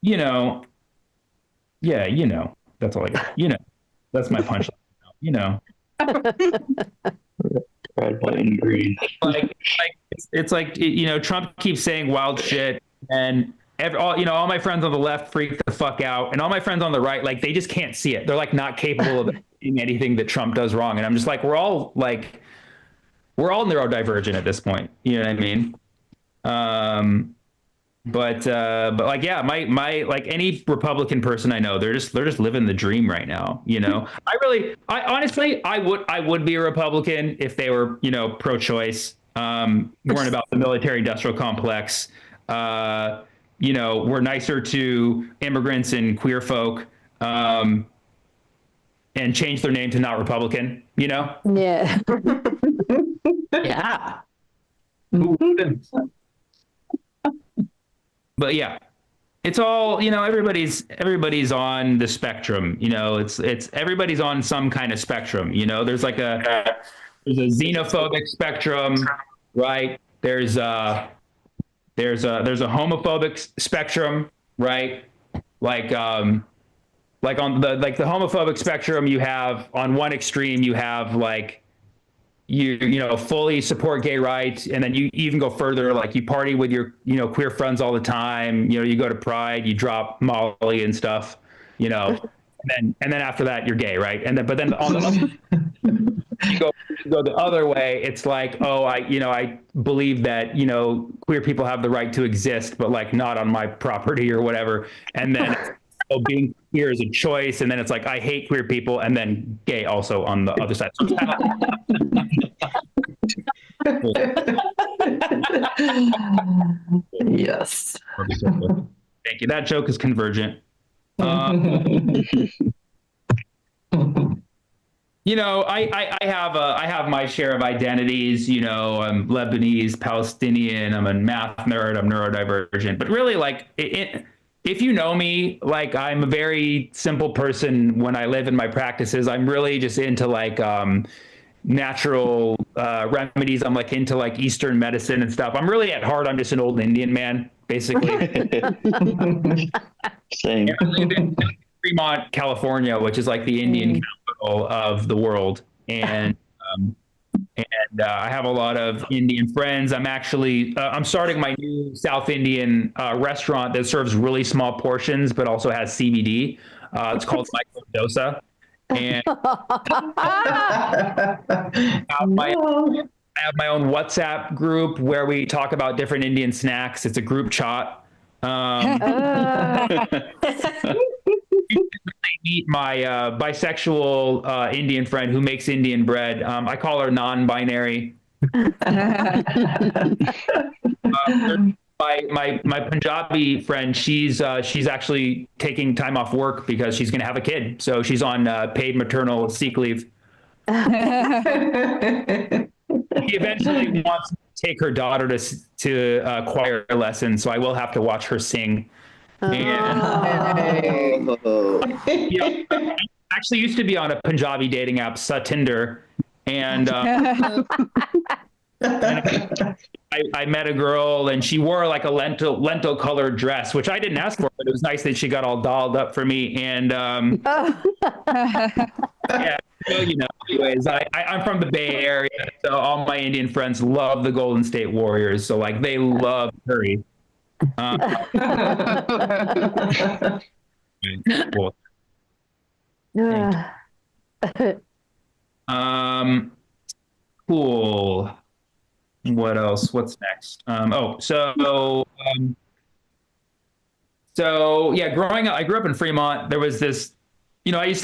You know, that's all I got. That's my punchline. Red, white, and green. It's like, Trump keeps saying wild shit, and all my friends on the left freak the fuck out, and all my friends on the right, like, they just can't see it. They're like not capable of seeing anything that Trump does wrong, and I'm just like, we're all neurodivergent at this point. You know what I mean? But like, yeah, my like any Republican person I know, they're just living the dream right now. I honestly, I would be a Republican if they were, pro-choice, weren't about the military industrial complex, were nicer to immigrants and queer folk, and change their name to not Republican, Yeah. Yeah. Who wouldn't? But yeah, it's all, everybody's on the spectrum, it's everybody's on some kind of spectrum, there's a xenophobic spectrum, right? There's a homophobic spectrum, right? Like on the homophobic spectrum, you have on one extreme, you have like, you fully support gay rights, and then you even go further, like you party with your queer friends all the time, you go to Pride, you drop Molly and stuff, and then after that you're gay, right? But then on the you go the other way, it's like, oh, I believe that queer people have the right to exist, but like not on my property or whatever, and then being queer is a choice, and then it's like I hate queer people, and then gay also on the other side. So it's kind of Yes. Thank you. That joke is convergent. I have my share of identities. I'm Lebanese, Palestinian. I'm a math nerd. I'm neurodivergent. But really, like, if you know me, like, I'm a very simple person when I live in my practices. I'm really just into like natural remedies. I'm like into like Eastern medicine and stuff. I'm really at heart, I'm just an old Indian man, basically. Same. I live in Fremont, California, which is like the Indian capital of the world. And I have a lot of Indian friends. I'm actually, I'm starting my new South Indian restaurant that serves really small portions, but also has CBD. It's called Microdosa. And I have my own WhatsApp group where we talk about different Indian snacks. It's a group chat. Meet my bisexual Indian friend who makes Indian bread. I call her non-binary. My Punjabi friend, she's actually taking time off work because she's going to have a kid. So she's on paid maternal sick leave. He eventually wants to take her daughter to choir lessons, so I will have to watch her sing. And, I actually used to be on a Punjabi dating app, Tinder, and I met a girl, and she wore like a lentil colored dress, which I didn't ask for, but it was nice that she got all dolled up for me. And yeah, so, anyways, I'm from the Bay Area, so all my Indian friends love the Golden State Warriors. So like they love Curry. Cool. Cool. What else? What's next? So yeah, growing up, I grew up in Fremont. There was this, I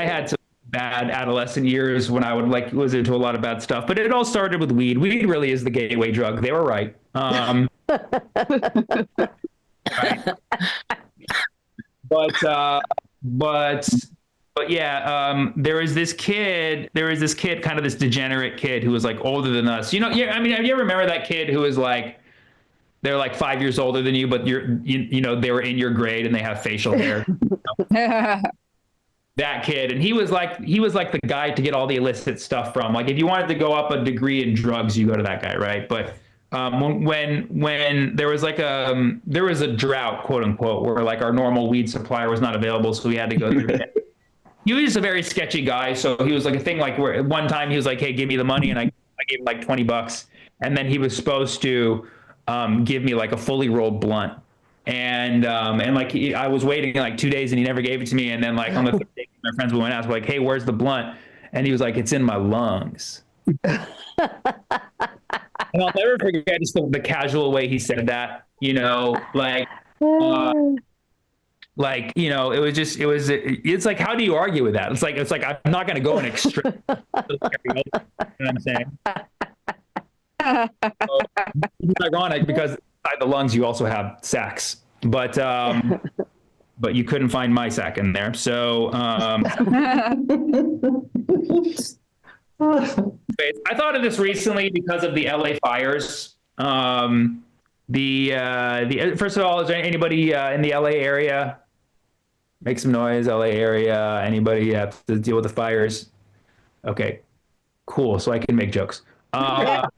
had some bad adolescent years when I would was into a lot of bad stuff, but it all started with weed. Weed really is the gateway drug. They were right. Right. But yeah, there was this kid, kind of this degenerate kid who was like older than us. Yeah, I mean, have you ever remember that kid who was like, they're like 5 years older than you, but they were in your grade and they have facial hair. That kid, and he was like the guy to get all the illicit stuff from. Like if you wanted to go up a degree in drugs, you go to that guy, right? But when there was there was a drought, quote unquote, where like our normal weed supplier was not available, so we had to go through it. He was just a very sketchy guy. So he was like a thing like where one time he was like, hey, give me the money. And I gave him like $20. And then he was supposed to give me like a fully rolled blunt. And like I was waiting like 2 days and he never gave it to me. And then like on the third day, my friends went and asked like, hey, where's the blunt? And he was like, it's in my lungs. And I'll never forget just the casual way he said that, it's like, how do you argue with that? It's like, I'm not going to go an extreme. You know what I'm saying? So, it's ironic because inside the lungs, you also have sacs, but you couldn't find my sac in there. So, I thought of this recently because of the LA fires. First of all, is there anybody in the LA area? Make some noise, LA area. Anybody have to deal with the fires? Okay, cool. So I can make jokes. But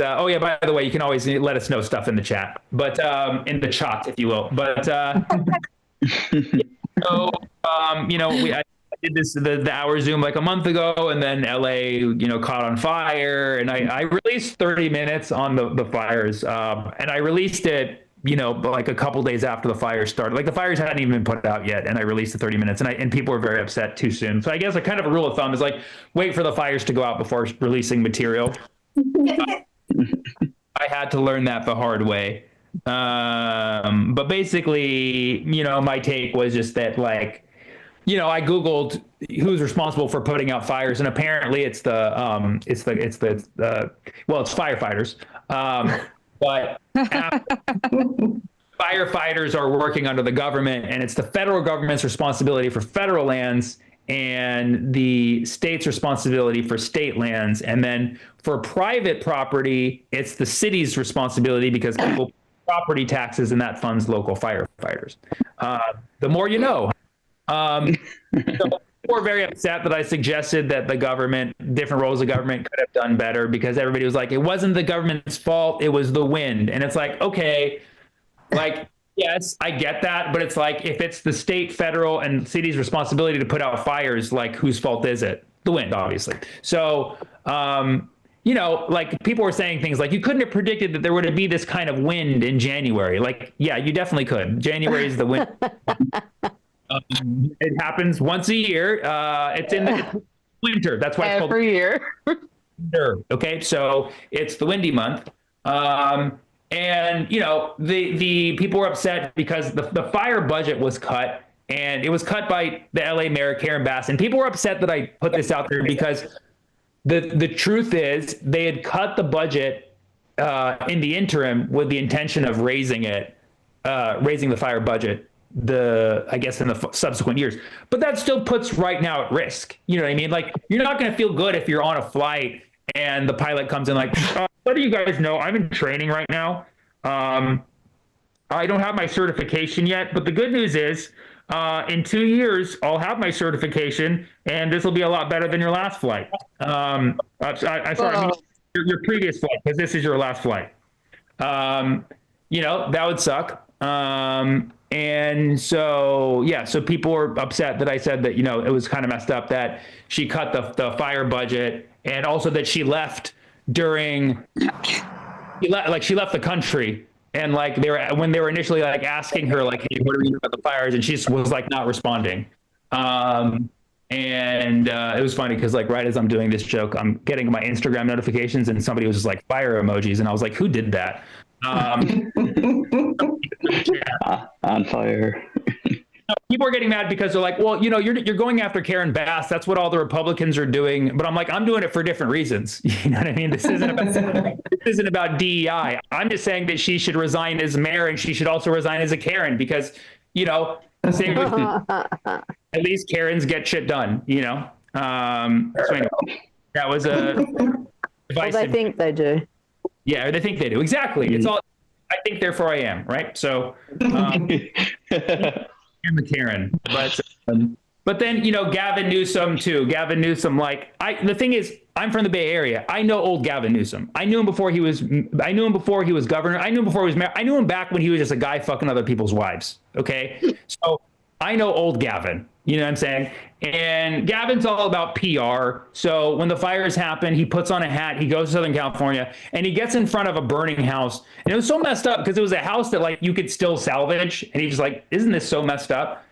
oh yeah, by the way, you can always let us know stuff in the chat, but in the chat, if you will. But I did the hour Zoom like a month ago, and then LA, caught on fire, and I released 30 minutes on the fires, and I released it, like a couple days after the fire started. Like the fires hadn't even been put out yet, and I released the 30 minutes, and people were very upset too soon. So I guess a kind of a rule of thumb is like wait for the fires to go out before releasing material. I had to learn that the hard way. But basically, my take was just that like, I Googled who's responsible for putting out fires, and apparently it's firefighters. But firefighters are working under the government, and it's the federal government's responsibility for federal lands and the state's responsibility for state lands. And then for private property, it's the city's responsibility because people pay property taxes, and that funds local firefighters. The more you know. So we're very upset that I suggested that the government, different roles of government could have done better, because everybody was like, it wasn't the government's fault, it was the wind. And it's like, okay, like, yes, I get that. But it's like, if it's the state, federal, and city's responsibility to put out fires, like whose fault is it? The wind, obviously. So, like people were saying things like, you couldn't have predicted that there would be this kind of wind in January. Like, yeah, you definitely could. January is the wind. It happens once a year. It's in the winter. That's why it's called every year. Okay, so it's the windy month. And the people were upset because the fire budget was cut, and it was cut by the LA mayor, Karen Bass. And people were upset that I put this out there because the truth is they had cut the budget in the interim with the intention of raising the fire budget I guess in the subsequent years, but that still puts right now at risk. You know what I mean? Like, you're not going to feel good if you're on a flight and the pilot comes in like, what do you guys know? I'm in training right now. I don't have my certification yet, but the good news is in 2 years, I'll have my certification and this will be a lot better than your last flight. Sorry, I mean, your previous flight, because this is your last flight. You know, that would suck. And so, yeah, so people were upset that I said that, you know, it was kind of messed up that she cut the fire budget, and also that she left during, she left the country. And like when they were initially like asking her like, hey, what are we doing about the fires? And she just was like not responding. And it was funny because like right as I'm doing this joke, I'm getting my Instagram notifications and somebody was just like fire emojis, and I was like, who did that? On fire. People are getting mad because they're like, well, you know, you're going after Karen Bass. That's what all the Republicans are doing. But I'm like, I'm doing it for different reasons. You know what I mean? This isn't about DEI. I'm just saying that she should resign as mayor, and she should also resign as a Karen, because, you know, same at least Karens get shit done, you know? So anyway, that was a Well, they think they do. Yeah, they think they do. Exactly. It's all, I think, therefore I am, right? So, I'm a Karen, but then, you know, Gavin Newsom too. Gavin Newsom, like, the thing is, I'm from the Bay Area. I know old Gavin Newsom. I knew him before he was governor. I knew him before he was mayor. I knew him back when he was just a guy fucking other people's wives. Okay. So I know old Gavin, you know what I'm saying? And Gavin's all about PR. So when the fires happen, he puts on a hat, he goes to Southern California, and he gets in front of a burning house. And it was so messed up because it was a house that like you could still salvage. And he's just like, isn't this so messed up?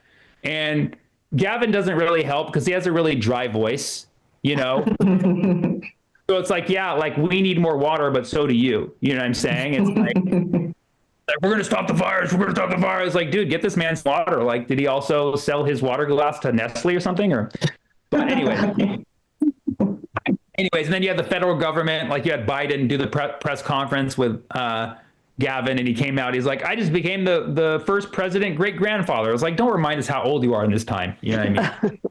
And Gavin doesn't really help because he has a really dry voice, you know? So it's like, yeah, like we need more water, but so do you. You know what I'm saying? It's like, we're going to stop the fires. We're going to stop the fires. It's like, dude, get this man's water. Like, did he also sell his water glass to Nestle or something? But anyway. Anyways, and then you had the federal government, like you had Biden do the press conference with Gavin, and he came out. He's like, I just became the first president great-grandfather. I was like, don't remind us how old you are in this time. You know what I mean?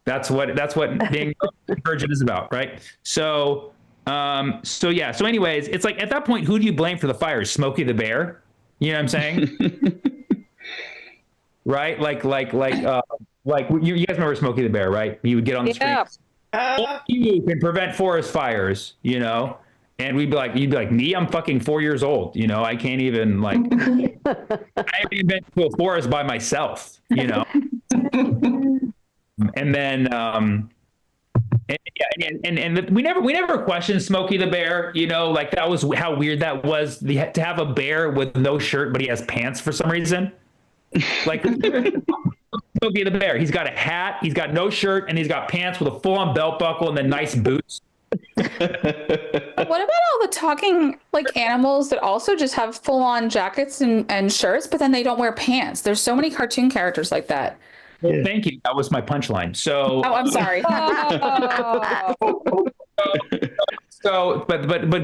That's what being a virgin is about, right? So yeah. So anyways, it's like at that point, who do you blame for the fires? Smokey the Bear? You know what I'm saying? Right? Like you guys remember Smokey the Bear, right? He would get on the streets. You can prevent forest fires, you know? And you'd be like, me, I'm fucking 4 years old. You know, I can't even like, I haven't even been to a forest by myself, you know? And then, we never questioned Smokey the Bear, you know, like that was how weird that was to have a bear with no shirt, but he has pants for some reason. Like Smokey the Bear, he's got a hat, he's got no shirt, and he's got pants with a full-on belt buckle and then nice boots. What about all the talking like animals that also just have full-on jackets and shirts, but then they don't wear pants? There's so many cartoon characters like that. Well, thank you. That was my punchline. So. Oh, I'm sorry. But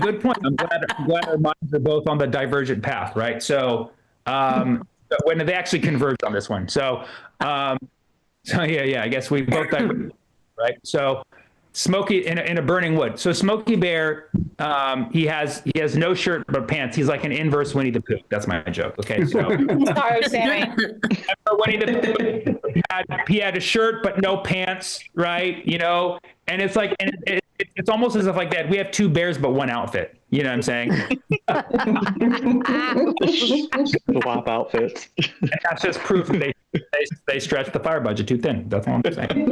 good point. I'm glad our minds are both on the divergent path, right? So, when they actually converged on this one. So yeah. I guess we both diverged, right? So, Smokey in a burning wood. So Smokey Bear, he has no shirt but pants. He's like an inverse Winnie the Pooh. That's my joke. Okay. So sorry, Sammy. Winnie the Pooh he had a shirt but no pants, right? You know, and it's like, it's almost as if like that. We have two bears but one outfit. You know what I'm saying? Swap outfits. And that's just proof that they stretched the fire budget too thin. That's all I'm saying.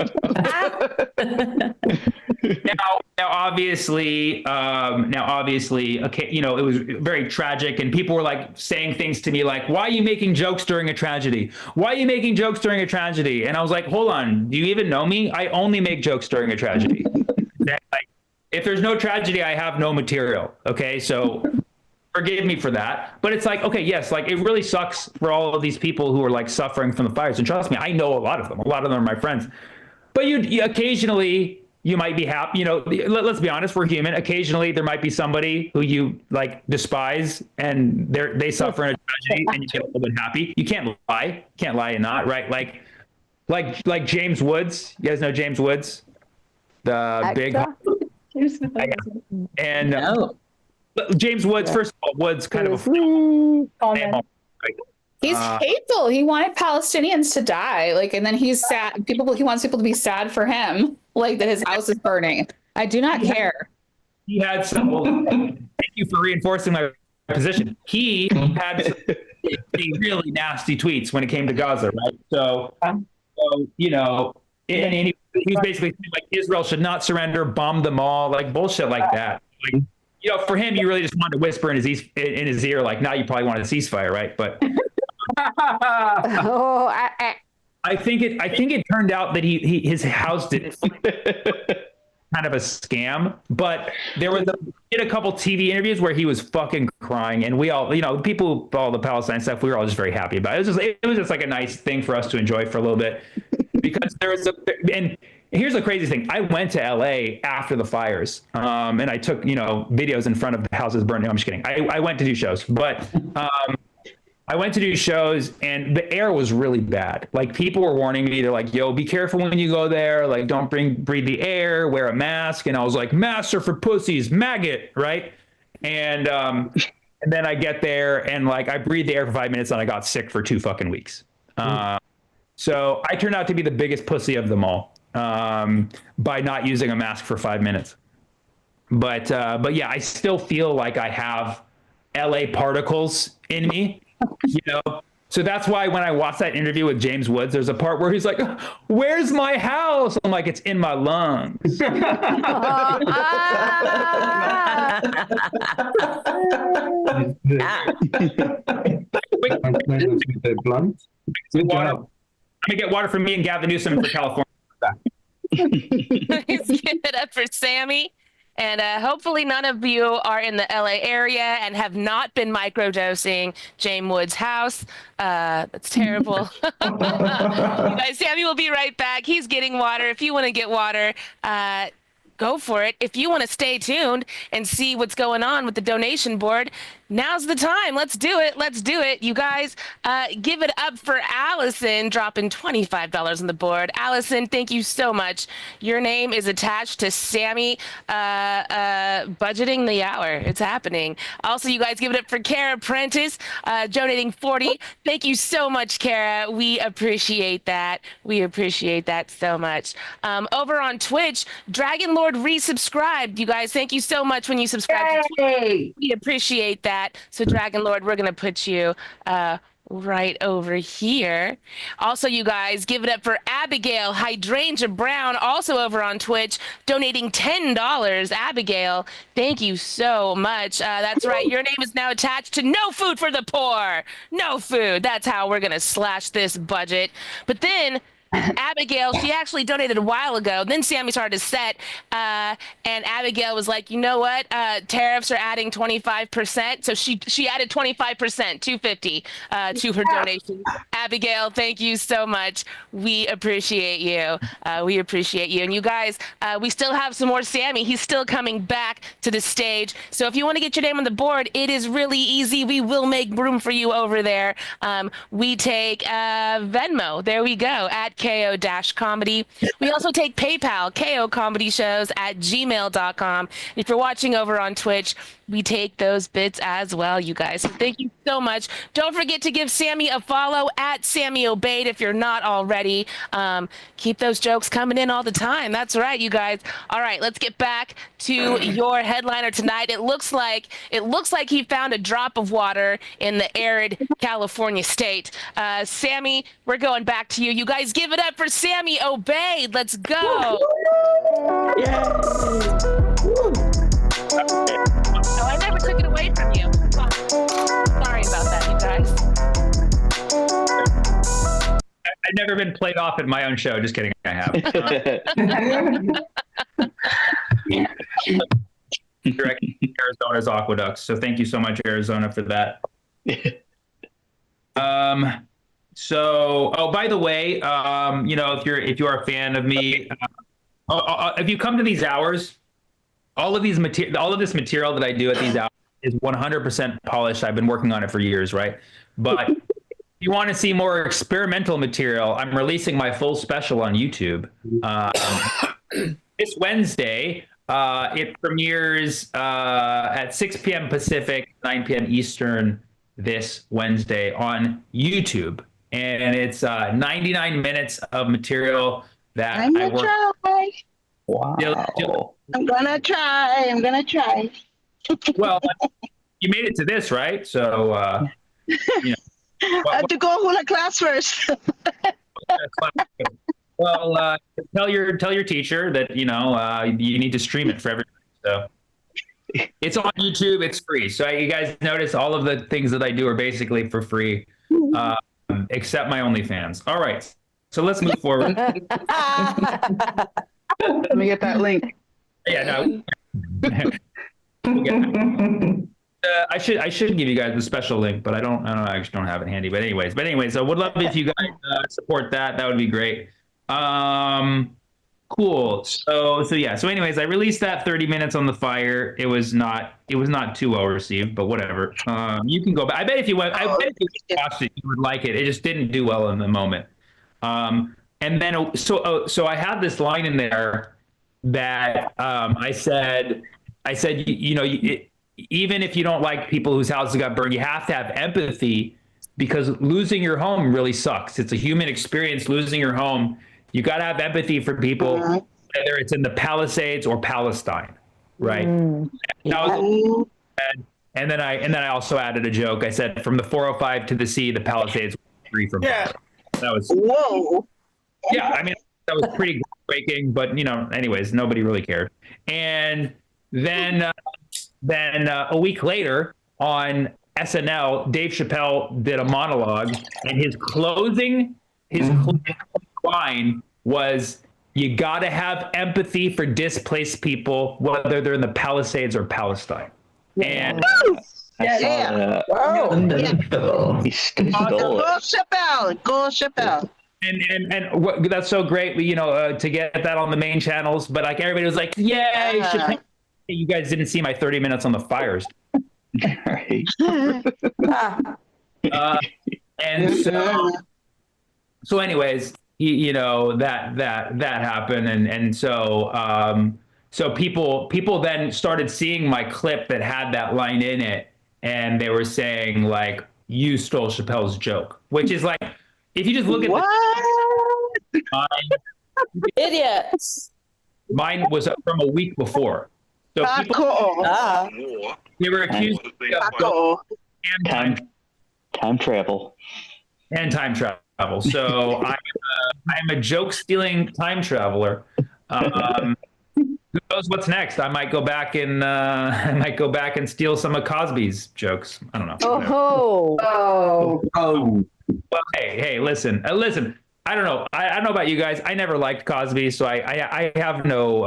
Now, obviously, okay, you know, it was very tragic, and people were like saying things to me like, "Why are you making jokes during a tragedy? Why are you making jokes during a tragedy?" And I was like, "Hold on, do you even know me? I only make jokes during a tragedy. Like, if there's no tragedy, I have no material. Okay, so." Forgive me for that, but it's like, okay, yes, like it really sucks for all of these people who are like suffering from the fires. And trust me, I know a lot of them. A lot of them are my friends. But you occasionally, you might be happy. You know, let's be honest, we're human. Occasionally, there might be somebody who you like despise, and they suffer in a tragedy, and you get a little bit happy. You can't lie. Can't lie and not right. Like James Woods. You guys know James Woods, the big. And James Woods. First of all, Woods kind of a. He's hateful. He wanted Palestinians to die. Like, and then he's sad. He wants people to be sad for him. Like that his house is burning. I do not care. He had some. Thank you for reinforcing my position. He had some really nasty tweets when it came to Gaza, right? So you know, and he was basically saying, like, Israel should not surrender, bomb them all, like bullshit like that. Like, you know, for him, you really just wanted to whisper in his ear, like, now you probably want a ceasefire, right? But I think it turned out that his house did kind of a scam, but there was a couple TV interviews where he was fucking crying, and we all, you know, people, all the Palestine stuff, we were all just very happy about it. It was just like a nice thing for us to enjoy for a little bit, because and here's the crazy thing. I went to LA after the fires, and I took, you know, videos in front of the houses burning. No, I'm just kidding. I went to do shows, but I went to do shows, and the air was really bad. Like, people were warning me. They're like, yo, be careful when you go there. Like, don't breathe the air, wear a mask. And I was like, masks are for pussies, maggot, right? And then I get there, and like, I breathed the air for 5 minutes, and I got sick for 2 fucking weeks. So I turned out to be the biggest pussy of them all, by not using a mask for 5 minutes. But yeah, I still feel like I have LA particles in me. You know, so that's why when I watched that interview with James Woods, there's a part where he's like, "Where's my house?" I'm like, "It's in my lungs." Blunt. Good job. I'm gonna get water from me and Gavin Newsom for California. Let's give it up for Sammy. And hopefully none of you are in the LA area and have not been microdosing James Woods' house. That's terrible. You guys, Sammy will be right back. He's getting water. If you want to get water, go for it. If you want to stay tuned and see what's going on with the donation board, now's the time. Let's do it. Let's do it. You guys, give it up for Allison dropping $25 on the board. Allison, thank you so much. Your name is attached to Sammy budgeting the hour. It's happening. Also, you guys, give it up for Kara Prentice donating 40. Thank you so much, Kara. We appreciate that. We appreciate that so much. Over on Twitch, Dragon Lord resubscribed. You guys, thank you so much when you subscribe to Twitch. We appreciate that. So Dragon Lord, we're going to put you right over here. Also, you guys, give it up for Abigail Hydrangea Brown, also over on Twitch, donating $10. Abigail, thank you so much. That's right. Your name is now attached to No Food for the Poor. No food. That's how we're going to slash this budget. But then Abigail, she actually donated a while ago. Then Sammy started to set, and Abigail was like, you know what? Tariffs are adding 25%. So she added 25%, $250 to her donation. Abigail, thank you so much. We appreciate you. We appreciate you. And you guys, we still have some more Sammy. He's still coming back to the stage. So if you want to get your name on the board, it is really easy. We will make room for you over there. We take Venmo. There we go, at KO-comedy. We also take PayPal, KOComedyShows@gmail.com. If you're watching over on Twitch, we take those bits as well, you guys. So thank you so much. Don't forget to give Sammy a follow at Sammy Obeid if you're not already. Keep those jokes coming in all the time. That's right, you guys. All right, let's get back to your headliner tonight. It looks like he found a drop of water in the arid California state. Sammy, we're going back to you. You guys, give it up for Sammy Obeid. Let's go. Oh, I never took it away from you. Sorry about that, you guys. I've never been played off at my own show. Just kidding. I have. Arizona's aqueducts. So thank you so much, Arizona, for that. So, oh, by the way, you know, if you are a fan of me, if you come to these hours, all of this material that I do at these hours is 100% polished. I've been working on it for years, right? But if you want to see more experimental material, I'm releasing my full special on YouTube this Wednesday. It premieres at 6 p.m. Pacific, 9 p.m. Eastern this Wednesday on YouTube. And it's 99 minutes of material that I'm gonna try. Wow. I'm gonna try. Well, you made it to this, right? So, you know. I have to go hula class first. Well, tell your teacher that you need to stream it for everybody. So it's on YouTube. It's free. So you guys notice all of the things that I do are basically for free, except my OnlyFans. All right. So let's move forward. Let me get that link. Yeah. No. I should give you guys the special link, but I actually don't have it handy. But anyways, I would love if you guys support that. That would be great. Cool. So anyways, I released that 30 minutes on the fire. It was not too well received, but whatever. You can go back. I bet if you watched it, you would like it. It just didn't do well in the moment. And then so I had this line in there that I said even if you don't like people whose houses got burned, you have to have empathy because losing your home really sucks. It's a human experience, losing your home. You got to have empathy for people, whether it's in the Palisades or Palestine, right? And then I also added a joke. I said, from the 405 to the sea, the Palisades were free from fire. That was whoa. Yeah, I mean that was pretty breaking, but anyways, nobody really cared. And then a week later on SNL, Dave Chappelle did a monologue, and his closing line was, "You got to have empathy for displaced people, whether they're in the Palisades or Palestine." And Go Chappelle. And that's so great, to get that on the main channels. But like everybody was like, "Yay, Chappelle!" You guys didn't see my 30 minutes on the fires. And so anyways, that happened, and so people then started seeing my clip that had that line in it, and they were saying like, "You stole Chappelle's joke," which is like, if you just look at idiots. Mine was from a week before. So they were accused of time travel. And time travel. So I'm a joke stealing time traveler. Who knows what's next? I might go back and steal some of Cosby's jokes. I don't know. Oh. Well, hey, listen. I don't know. I don't know about you guys. I never liked Cosby, so I have no,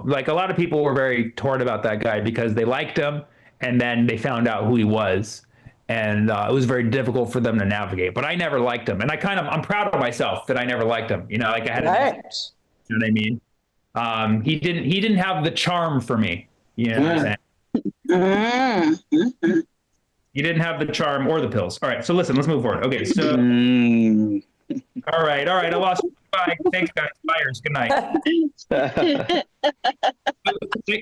like a lot of people were very torn about that guy because they liked him and then they found out who he was. And it was very difficult for them to navigate. But I never liked him. And I'm proud of myself that I never liked him. Like I had you know what I mean? He didn't have the charm for me. You know what I'm saying? He didn't have the charm or the pills. All right, so listen, let's move forward. Okay, so all right. I lost. Bye. Thanks, guys. Fires. Good night.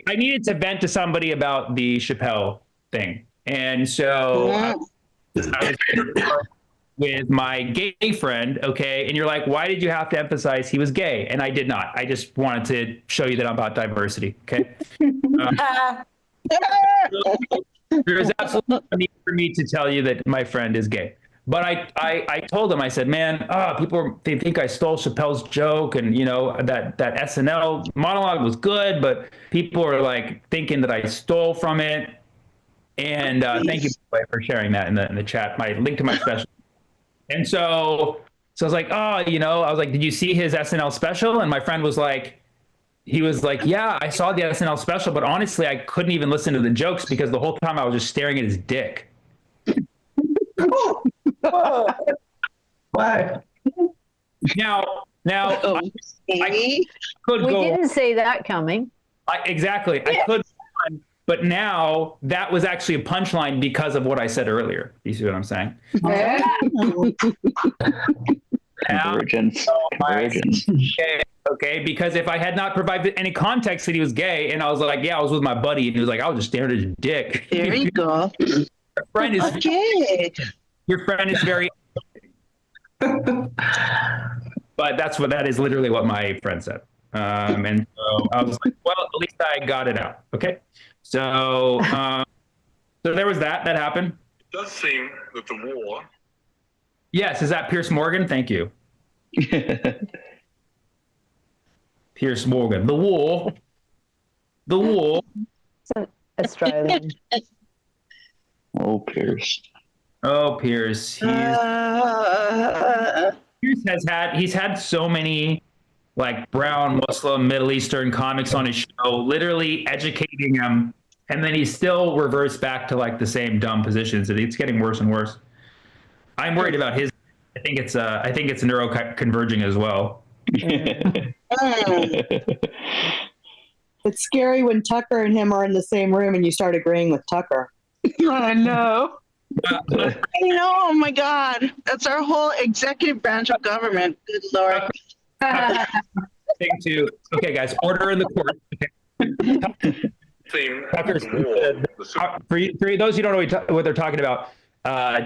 I needed to vent to somebody about the Chappelle thing, and so I was with my gay friend. Okay, and you're like, why did you have to emphasize he was gay? And I did not. I just wanted to show you that I'm about diversity. Okay. There's absolutely no need for me to tell you that my friend is gay. But I told him, I said, man, they think I stole Chappelle's joke, and that SNL monologue was good, but people are like thinking that I stole from it. And thank you for sharing that in the chat. My link to my special. And so I was like, I was like, did you see his SNL special? And my friend was like, yeah, I saw the SNL special, but honestly, I couldn't even listen to the jokes because the whole time I was just staring at his dick. Why? Now, See? Could We go didn't see that coming. exactly. I could go on, but now that was actually a punchline because of what I said earlier. You see what I'm saying? Convergence. Okay, because if I had not provided any context that he was gay, and I was like, yeah, I was with my buddy, and he was like, I was just staring at his dick. There you go. Your friend is Okay. Your friend is very. But that is literally what my friend said. And so I was like, well, at least I got it out. Okay. So, so there was that happened. It does seem that the war. Yes. Is that Pierce Morgan? Thank you. Pierce Morgan. The war. It's an Australian. Oh, Pierce. Pierce he's had so many like brown Muslim Middle Eastern comics on his show, literally educating him, and then he still reverts back to like the same dumb positions, and it's getting worse and worse. I'm worried about his. I think it's neuroconverging as well. It's scary when Tucker and him are in the same room and you start agreeing with Tucker. I know. I know. Oh my God, that's our whole executive branch of government. Good Lord. Okay, guys, order in the court. For those who don't know what they're talking about,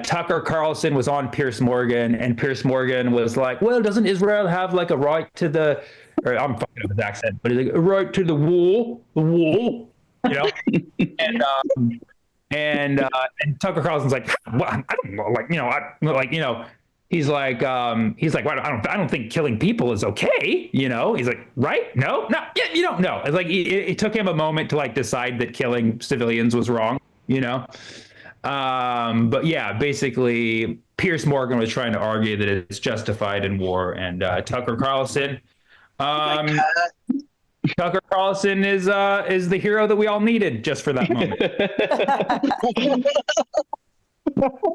Tucker Carlson was on Pierce Morgan, and Pierce Morgan was like, well, doesn't Israel have like a right to the, or I'm fucking up his accent, but he's like, a right to the wall, you know? And Tucker Carlson's like, well, I don't know, he's like, well, I don't think killing people is okay, you know? He's like, right? No, yeah, you don't know. It's like it took him a moment to like decide that killing civilians was wrong, you know? But yeah, basically, Pierce Morgan was trying to argue that it's justified in war, and Tucker Carlson. Tucker Carlson is the hero that we all needed just for that moment.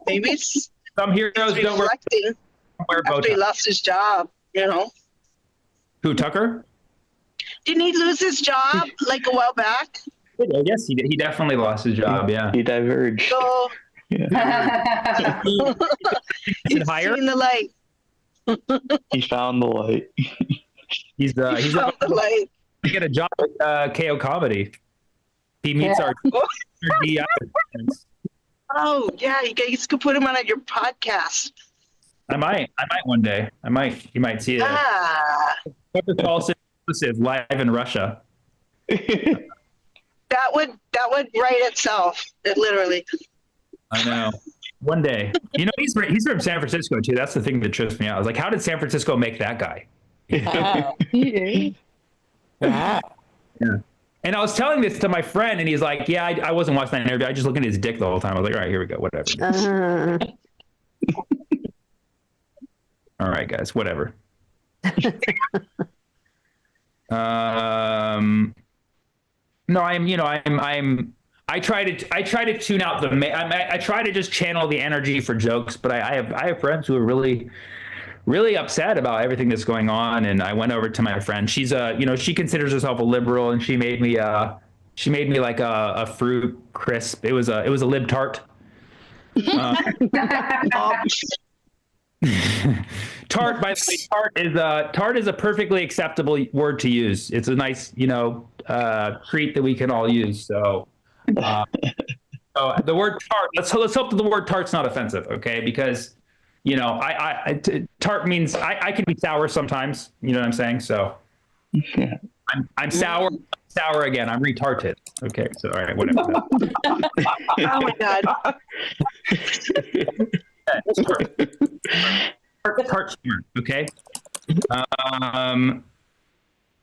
Maybe some heroes don't wear after he lost his job, you know. Who, Tucker? Didn't he lose his job like a while back? Yes, he definitely lost his job. Yeah, he diverged. So, Is it higher? Seen the light. He found the light. He's found the light. To get a job at KO Comedy. He meets our DI. Oh yeah, you guys could put him on at your podcast. I might one day. You might see it. Tucker Carlson exclusive live in Russia. That would write itself. It literally. I know. One day, you know, he's from San Francisco too. That's the thing that trips me out. I was like, how did San Francisco make that guy? Yeah. And I was telling this to my friend, and he's like, yeah, I wasn't watching that interview. I just looking at his dick the whole time. I was like, all right, here we go. Whatever. All right, guys, whatever. No, I try to tune out I try to just channel the energy for jokes, but I have friends who are really upset about everything that's going on. And I went over to my friend. She's she considers herself a liberal, and she made me like a fruit crisp. It was a lib tart. Tart, by the way, tart is a perfectly acceptable word to use. It's a nice, treat that we can all use. So, the word tart. Let's hope that the word tart's not offensive, okay? Because, tart means I can be sour sometimes. You know what I'm saying? So, I'm sour. Sour again. I'm retarted. Okay. So, all right. Whatever. Oh my God. Tart, okay.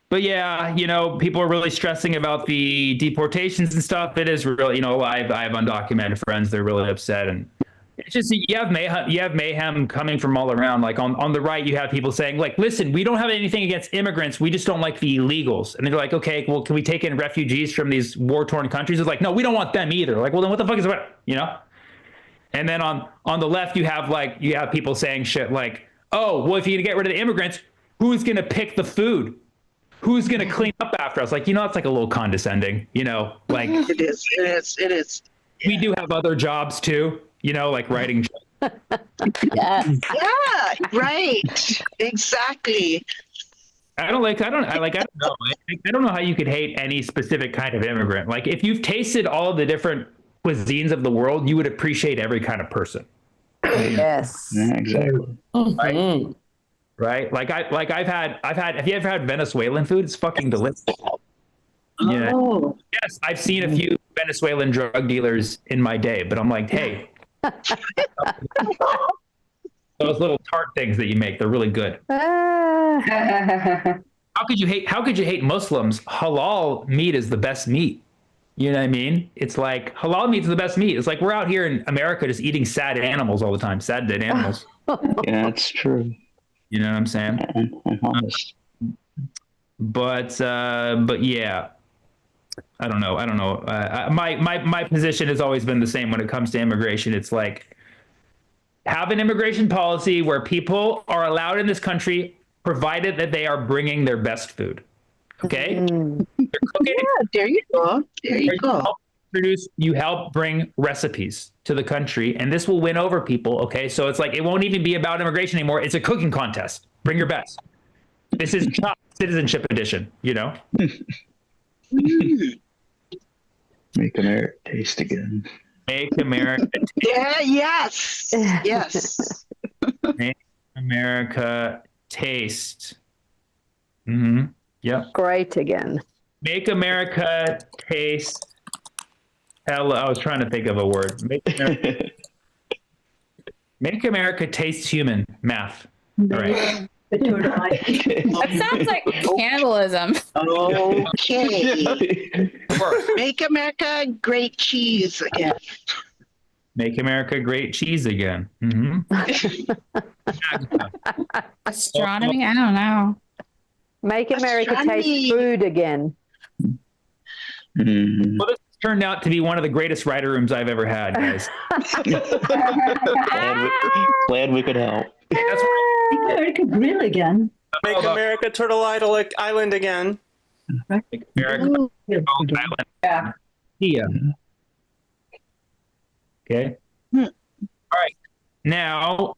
But yeah, people are really stressing about the deportations and stuff. It is really, I have undocumented friends. They're really upset, and it's just you have mayhem coming from all around. Like on the right, you have people saying, like, listen, we don't have anything against immigrants. We just don't like the illegals. And they're like, okay, well, can we take in refugees from these war-torn countries? It's like, no, we don't want them either. Like, well, then what the fuck is about, And then on the left, you have people saying shit like, oh, well, if you get rid of the immigrants, who's going to pick the food? Who's going to clean up after us? Like, it's like a little condescending, like It is. we do have other jobs too, like writing. Yeah, right. Exactly. I don't know. I don't know how you could hate any specific kind of immigrant. Like, if you've tasted all of the different cuisines of the world, you would appreciate every kind of person. Yes. Yeah, exactly. Right? Like I've had. Have you ever had Venezuelan food? It's fucking delicious. Yeah. Oh. Yes, I've seen a few Venezuelan drug dealers in my day, but I'm like, hey, those little tart things that you make, they're really good. How could you hate Muslims? Halal meat is the best meat. You know what I mean? It's like halal meat is the best meat. It's like we're out here in America just eating sad animals all the time, sad dead animals. Yeah, that's true. You know what I'm saying? I'm honest. But yeah, I don't know. My position has always been the same when it comes to immigration. It's like, have an immigration policy where people are allowed in this country, provided that they are bringing their best food. Okay? Yeah, there you go. You help bring recipes to the country, and this will win over people. Okay? So it's like, it won't even be about immigration anymore. It's a cooking contest. Bring your best. This is citizenship edition, Make America taste again. Make America Yes. Make America taste. Mm-hmm. Yep. Great again. Make America taste. Hell, I was trying to think of a word. Make America taste human. Math. All right. That sounds like cannibalism. Okay. Make America great cheese again. Make America great cheese again. Mm-hmm. Astronomy? I don't know. Make America taste food again. Well, this turned out to be one of the greatest writer rooms I've ever had, guys. Glad we could help. That's right. Make America grill again. Make America Turtle Island again. Make America Island. Yeah. Okay. All right. Now,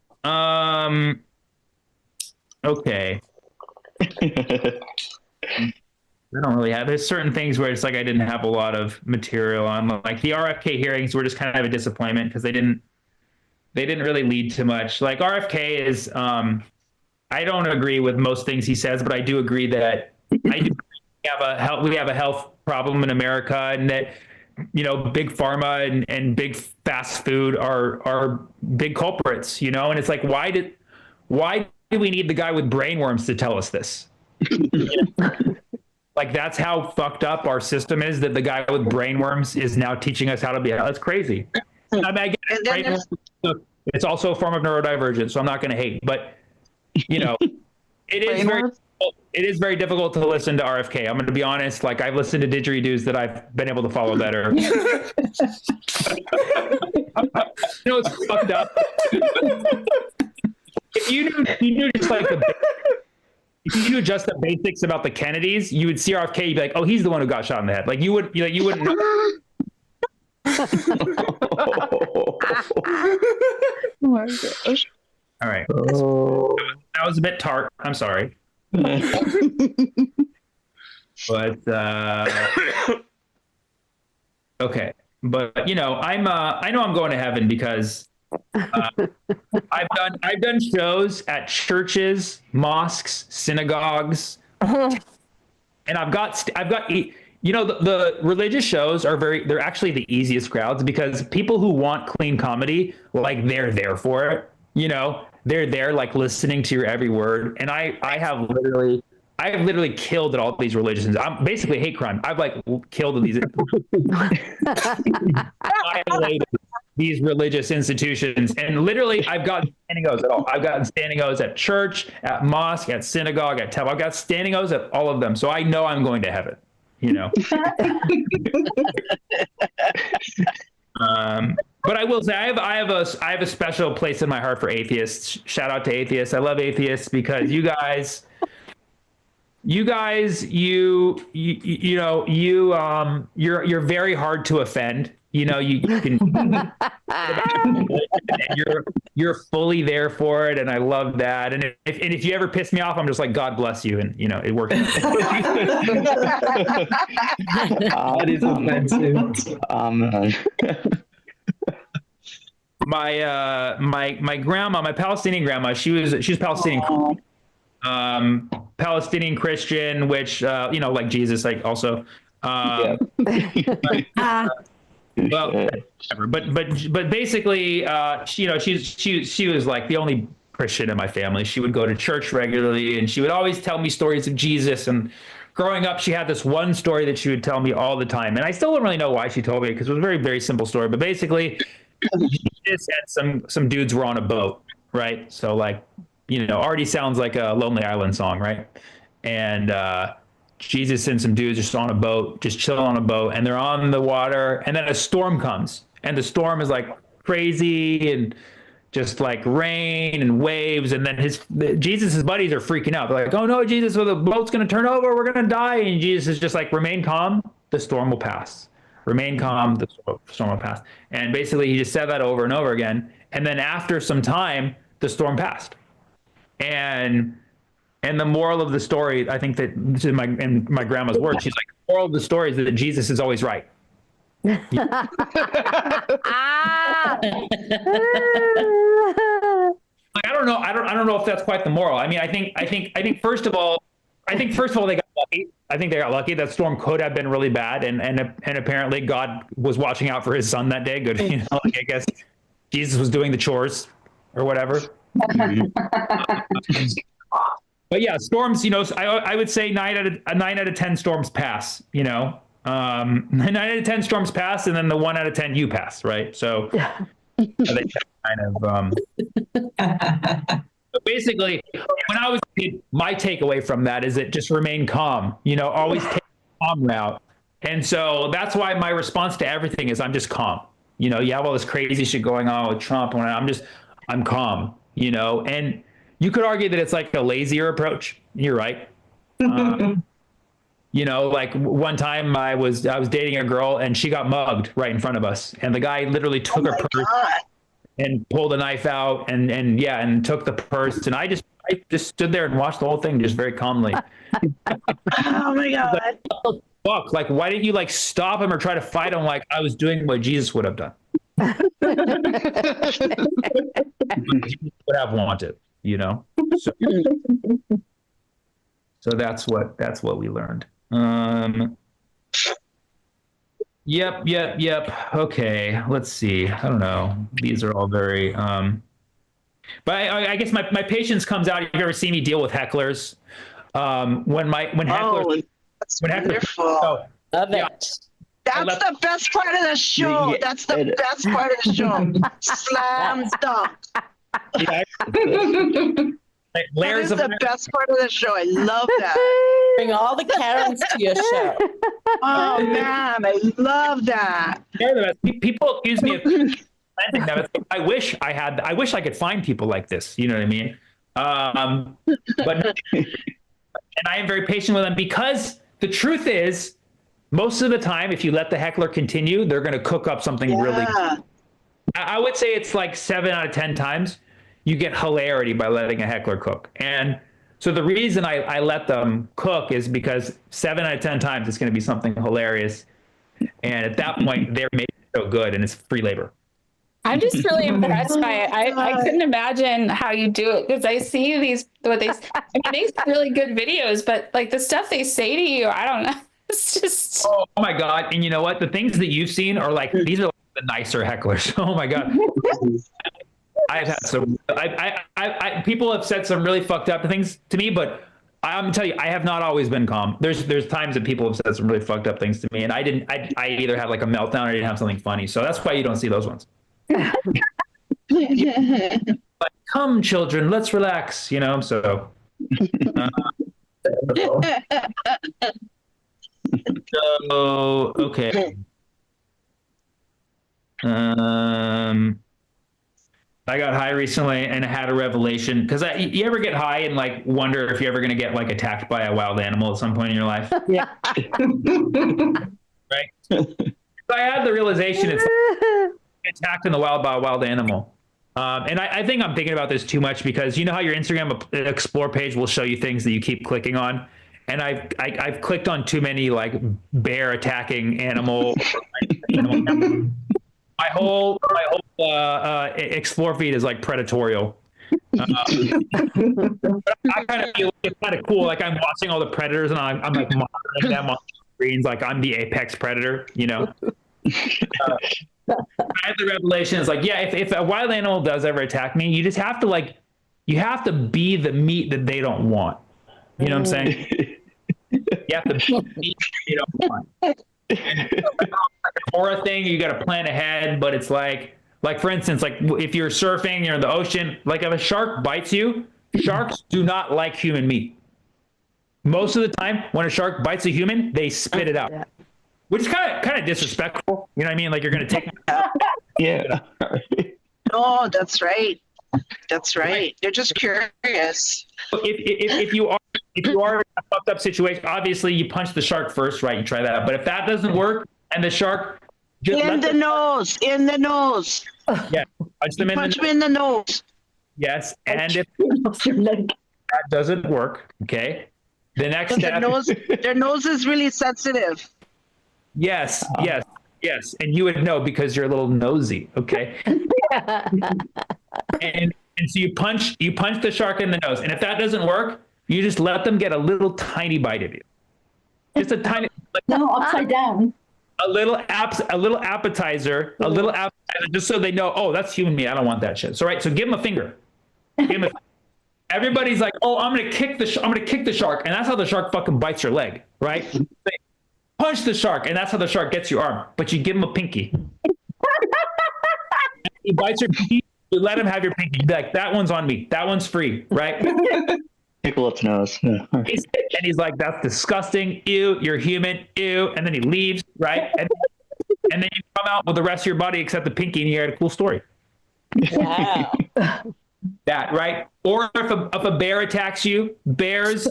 okay. I don't really have. There's certain things where it's like I didn't have a lot of material on. Like the RFK hearings were just kind of a disappointment because they didn't really lead to much. Like RFK is, I don't agree with most things he says, but I do agree that we have a health problem in America, and that big pharma and big fast food are big culprits. And it's like, why do we need the guy with brainworms to tell us this? Like, that's how fucked up our system is, that the guy with brainworms is now teaching us how to be. That's crazy. I mean, I get it, it's also a form of neurodivergence, so I'm not going to hate. But, it is very difficult to listen to RFK. I'm going to be honest. Like, I've listened to didgeridoos that I've been able to follow better. It's fucked up. If you knew just like if you knew just the basics about the Kennedys, you would see RFK, you'd be like, oh, he's the one who got shot in the head. Like, you wouldn't know. Oh my gosh. All right. That was a bit tart. I'm sorry. But okay. But I know I'm going to heaven because I've done shows at churches, mosques, synagogues, and I've got the religious shows they're actually the easiest crowds, because people who want clean comedy, like, they're there for it. They're there, like, listening to your every word. And I have literally killed at all these religions. I'm basically hate crime. I've like killed these violated these religious institutions, and literally I've gotten standing O's at all. I've gotten standing O's at church, at mosque, at synagogue, at temple. I've got standing O's at all of them. So I know I'm going to heaven. But I will say I have a special place in my heart for atheists. Shout out to atheists. I love atheists because you guys you guys, you're very hard to offend. You know, you can, and you're fully there for it, and I love that. And if you ever piss me off, I'm just like, God bless you, and you know, it works. That is offensive. My grandma, my Palestinian grandma, she was Palestinian. Palestinian Christian, which like Jesus, like also. Well, but basically, she was like the only Christian in my family. She would go to church regularly, and she would always tell me stories of Jesus. And growing up, she had this one story that she would tell me all the time, and I still don't really know why she told me, because it was a very, very simple story. But basically, Jesus and some dudes were on a boat, right? So like, already sounds like a Lonely Island song, right? And Jesus and some dudes just on a boat, just chilling on a boat, and they're on the water, and then a storm comes, and the storm is like crazy and just like rain and waves, and then Jesus' buddies are freaking out. They're like, "Oh no, Jesus, the boat's gonna turn over, we're gonna die." And Jesus is just like, "Remain calm, the storm will pass. Remain calm, the storm will pass." And basically, he just said that over and over again. And then after some time, the storm passed. And the moral of the story, I think that in my grandma's words, she's like, the moral of the story is that Jesus is always right. Like, I don't know if that's quite the moral. I mean, I think first of all they got lucky. I think they got lucky. That storm could have been really bad, and apparently God was watching out for his son that day. Good, I guess Jesus was doing the chores or whatever. But yeah, storms, I would say 9 out of 10 storms pass, 9 out of 10 storms pass, and then the 1 out of 10 you pass, right? So they kind of, so basically, when I was a kid, my takeaway from that is that just remain calm, always take the calm route. And so that's why my response to everything is I'm just calm. You have all this crazy shit going on with Trump, and I'm calm, and you could argue that it's like a lazier approach. You're right. Like one time I was dating a girl, and she got mugged right in front of us, and the guy literally took her purse and pulled a knife out and took the purse, and I just stood there and watched the whole thing just very calmly. Oh my God. Like, fuck, like why didn't you like stop him or try to fight him like I was doing what Jesus would have done? Would have wanted. So that's what we learned. Yep. Okay, let's see. I don't know. These are all very but I guess my patience comes out. You've ever seen me deal with hecklers? When hecklers Love it. That's the best part of the show. Yeah. That's the best part of the show. Slam dunk. Yeah. That is the best part of the show. I love that. Bring all the Karens to your show. Oh man, I love that. People accuse me of planting them. I wish I could find people like this. You know what I mean? But and I am very patient with them, because the truth is, most of the time, if you let the heckler continue, they're going to cook up something really good. I would say it's like 7 out of 10 times you get hilarity by letting a heckler cook. And so the reason I let them cook is because 7 out of 10 times it's going to be something hilarious. And at that point, they're making it so good, and it's free labor. I'm just really impressed by it. I couldn't imagine how you do it, because I see they make really good videos, but like the stuff they say to you, I don't know. It's just, oh my God. And you know what? The things that you've seen are like, these are like the nicer hecklers. Oh my God. I've had some, people have said some really fucked up things to me, but I'm gonna tell you, I have not always been calm. There's times that people have said some really fucked up things to me, and I either had like a meltdown or I didn't have something funny. So that's why you don't see those ones. But come children, let's relax, so. So, okay. I got high recently and I had a revelation because you ever get high and like wonder if you're ever going to get like attacked by a wild animal at some point in your life? Yeah. Right. So I had the realization it's like attacked in the wild by a wild animal. And I think I'm thinking about this too much because you know how your Instagram Explore page will show you things that you keep clicking on, and I've clicked on too many like bear attacking animal. My whole Explore feed is like predatorial. I kind of feel it's kind of cool. Like I'm watching all the predators and I'm like monitoring them on screens. Like I'm the apex predator, you know. I had the revelation. It's like, yeah, if a wild animal does ever attack me, you just have to you have to be the meat that they don't want. You know what I'm saying? You have to be the meat that they don't want. Like a horror thing, you got to plan ahead, but it's like for instance, like if you're surfing, you're in the ocean, like if a shark bites you, sharks do not like human meat. Most of the time when a shark bites a human, they spit it out, which is kind of disrespectful. You know what I mean? Like you're going to take Yeah. Oh, that's right. That's right. They're just curious. If you are in a fucked up situation, obviously you punch the shark first, right? You try that out. But if that doesn't work and the shark in the nose. Yeah, punch them in the nose. Yes, and if that doesn't work, okay, the next step. Their nose is really sensitive. Yes, and you would know because you're a little nosy, okay? and so you punch the shark in the nose, and if that doesn't work, you just let them get a little tiny bite of you. Just a tiny. No, upside down. A little appetizer, just so they know, oh, that's human meat. I don't want that shit. So so give them a finger. Everybody's like, oh, I'm gonna kick the shark, and that's how the shark fucking bites your leg, right? They punch the shark, and that's how the shark gets your arm. But you give him a pinky. He bites your pinky. You let him have your pinky. You be like, that one's on me. That one's free, right? Tickle its nose. Yeah. He's like, that's disgusting. Ew, you're human. Ew. And then he leaves, right? And then you come out with the rest of your body except the pinky, and you had a cool story. Wow. That, right? Or if a bear attacks you, bears,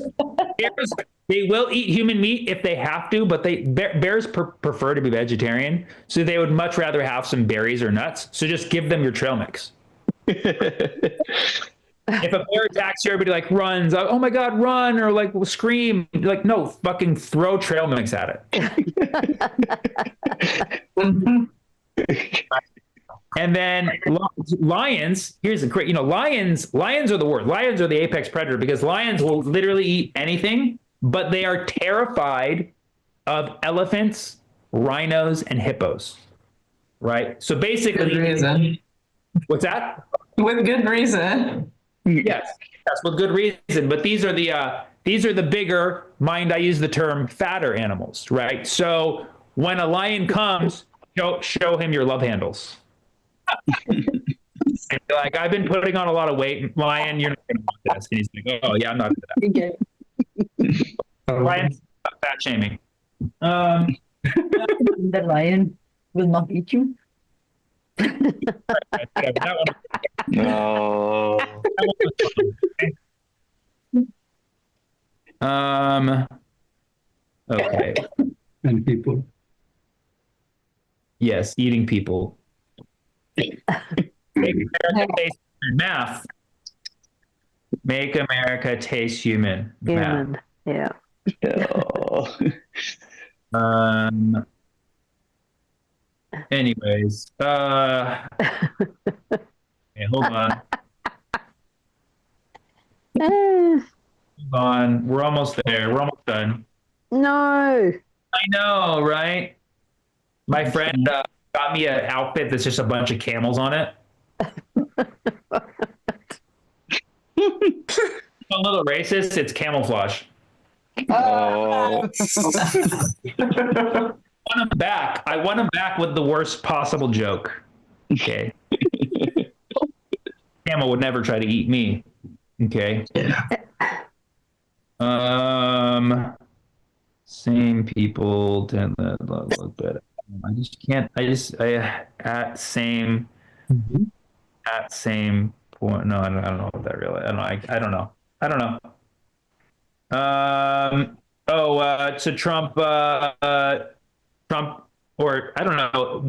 they will eat human meat if they have to, but bears prefer to be vegetarian, so they would much rather have some berries or nuts. So just give them your trail mix. If a bear attacks you, everybody like runs, oh my God, run, or like will scream. You're like, no, fucking throw trail mix at it. And then lions, here's a great, lions are the word. Lions are the apex predator because lions will literally eat anything, but they are terrified of elephants, rhinos, and hippos. Right? So basically, good reason. What's that? With good reason. Yes, with good reason. But these are the bigger, I use the term fatter animals, right? So when a lion comes, show him your love handles. And you're like, I've been putting on a lot of weight, lion. You're not going to want this. And he's like, oh yeah, I'm not going to that. Lion's fat shaming. The lion will not eat you. No. Okay. And people. Yes, eating people. Make America taste human. Math. Make America taste human. Human. Yeah. Anyways, okay, hold on. Hold on. We're almost there. We're almost done. No. I know, right? My friend got me an outfit that's just a bunch of camels on it. A little racist. It's camouflage. Oh. I want him back with the worst possible joke. Okay. Camel would never try to eat me. Okay. Yeah. Same people tend to look better. I at same that same point. No, I don't know what that really. I don't know. So Trump, or I don't know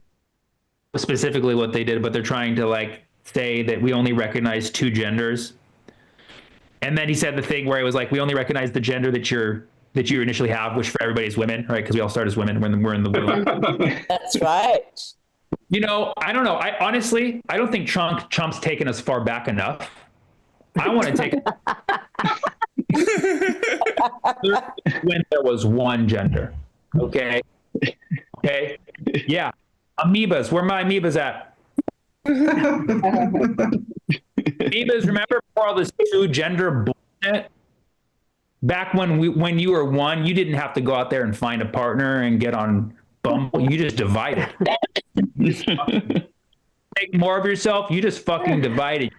specifically what they did, but they're trying to like say that we only recognize two genders. And then he said the thing where it was like, we only recognize the gender that you initially have, which for everybody is women, right? Because we all start as women when we're in the womb. That's right. You know, I don't know. I honestly don't think Trump's taken us far back enough. I want to take when there was one gender. Okay. Yeah. Amoebas. Where my amoebas at? Amoebas, remember before all this two gender bullshit? Back when you were one, you didn't have to go out there and find a partner and get on Bumble. You just divided. Make more of yourself. You just fucking divided.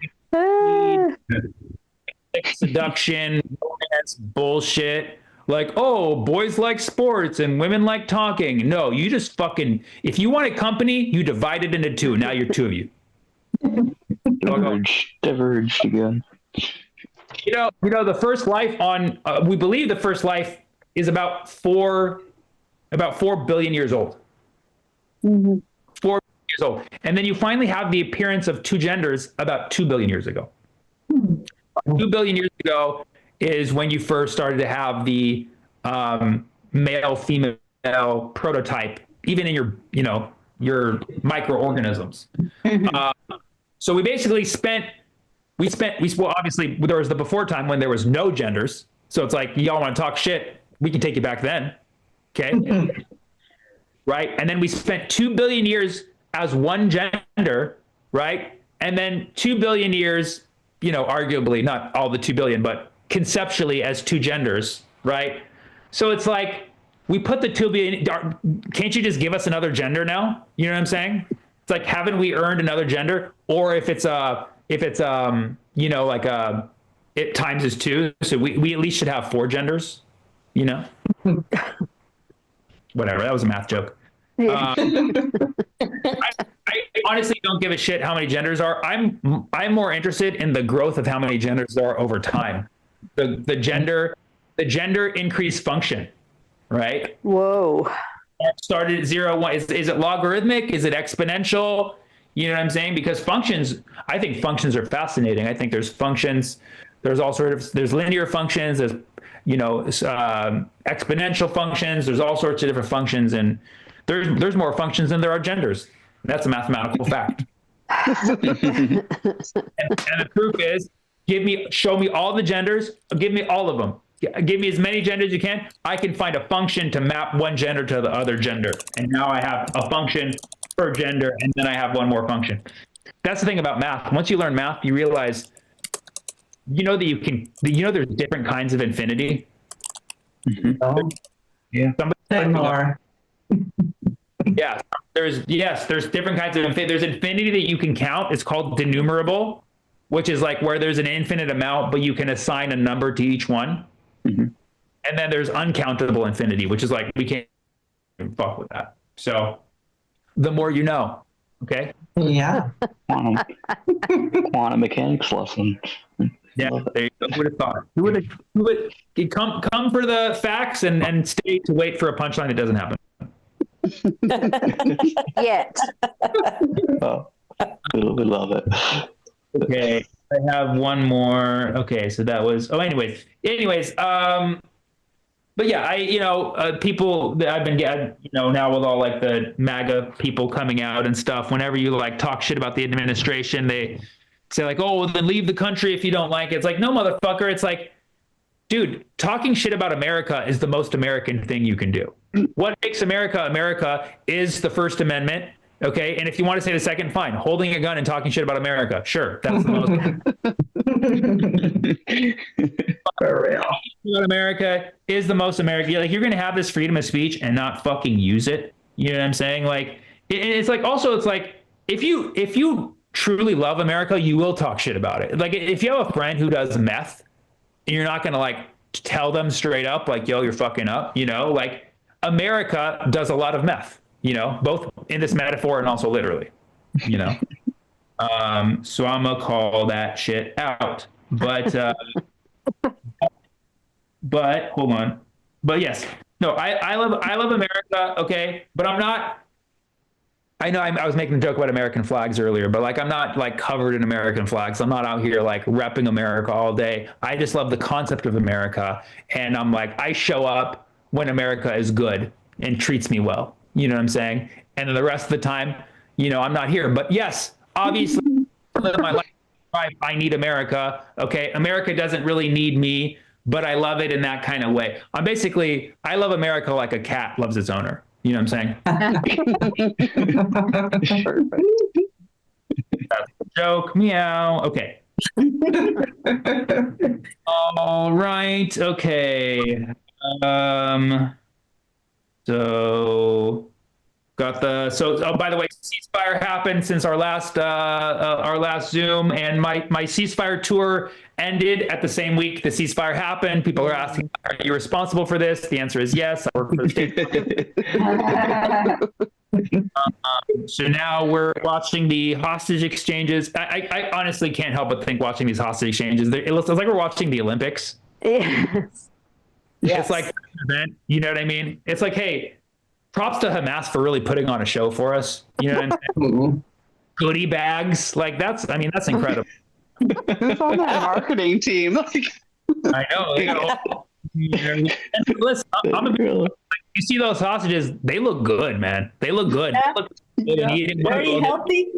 Seduction, romance, bullshit. Like, oh, boys like sports and women like talking. No, you just fucking. If you wanted company, you divided into two. Now you're two of you. Diverged again. You know, the first life on. We believe the first life is about 4 billion years old. 4 years old, and then you finally have the appearance of two genders about 2 billion years ago. 2 billion years ago is when you first started to have the male-female prototype, even in your microorganisms. So we basically well, obviously there was the before time when there was no genders. So it's like, y'all want to talk shit, we can take you back then. Okay. Right. And then we spent 2 billion years as one gender. Right. And then 2 billion years, arguably not all the 2 billion, but conceptually as two genders. Right. So it's like, we put the 2 billion, can't you just give us another gender now? You know what I'm saying? It's like, haven't we earned another gender? Or if it's it times is 2. So we at least should have 4 genders, Whatever. That was a math joke. I honestly don't give a shit how many genders are. I'm more interested in the growth of how many genders there are over time. The gender increase function, right? Whoa. Started at 0, 1. Is it logarithmic? Is it exponential? You know what I'm saying? Because I think functions are fascinating. I think there's functions. There's there's linear functions. There's exponential functions. There's all sorts of different functions, and there's more functions than there are genders. That's a mathematical fact. and the proof is, show me all the genders. Give me all of them. Give me as many genders as you can. I can find a function to map one gender to the other gender, and now I have a function per gender, and then I have one more function. That's the thing about math. Once you learn math, you realize, there's different kinds of infinity. Mm-hmm. Yeah. Say more. Yeah. There's different kinds of infinity. There's infinity that you can count. It's called denumerable, which is like where there's an infinite amount, but you can assign a number to each one. Mm-hmm. And then there's uncountable infinity, which is like, we can't fuck with that. So the more you know. Okay. Yeah. Quantum mechanics lesson. Yeah, there you go. Who would have thought? Who would come for the facts and stay to wait for a punchline that doesn't happen? Yet. Oh, we love it. Okay, I have one more. Okay, so that was. Oh, anyways. But yeah, people that I've been getting, now with all like the MAGA people coming out and stuff. Whenever you like talk shit about the administration, they say like, oh, well, then leave the country if you don't like it. It's like, no, motherfucker. It's like, dude, talking shit about America is the most American thing you can do. What makes America America is the First Amendment. Okay. And if you want to say the second, fine. Holding a gun and talking shit about America. Sure. That's the most. For real. About America is the most American. Like, you're going to have this freedom of speech and not fucking use it. You know what I'm saying? Like, it's like, also, it's like, if you truly love America, you will talk shit about it. Like, if you have a friend who does meth, and you're not going to like tell them straight up, like, yo, you're fucking up, like, America does a lot of meth, both in this metaphor and also literally, So I'm gonna call that shit out. But but hold on. But yes, no, I love America. Okay, but I'm not. I know I was making a joke about American flags earlier, but like I'm not like covered in American flags. I'm not out here like repping America all day. I just love the concept of America, and I'm like I show up when America is good and treats me well. You know what I'm saying? And then the rest of the time, you know, I'm not here. But yes, obviously, my life, I need America. Okay, America doesn't really need me, but I love it in that kind of way. I love America like a cat loves its owner. You know what I'm saying? That's a joke. Meow. Okay. All right. Okay. So got the by the way, ceasefire happened since our last Zoom, and my ceasefire tour ended at the same week the ceasefire happened. People are asking, are you responsible for this? The answer is yes. I work for the state. So now we're watching the hostage exchanges. I honestly can't help but think watching these hostage exchanges, it looks like we're watching the Olympics. Yes. It's like an event, you know what I mean? It's like, hey, props to Hamas for really putting on a show for us. You know what I'm saying? Goodie bags, like that's incredible. Who's on that marketing team? I know. Listen, you see those sausages? They look good, man. They look good. Yeah. They look good. Very healthy.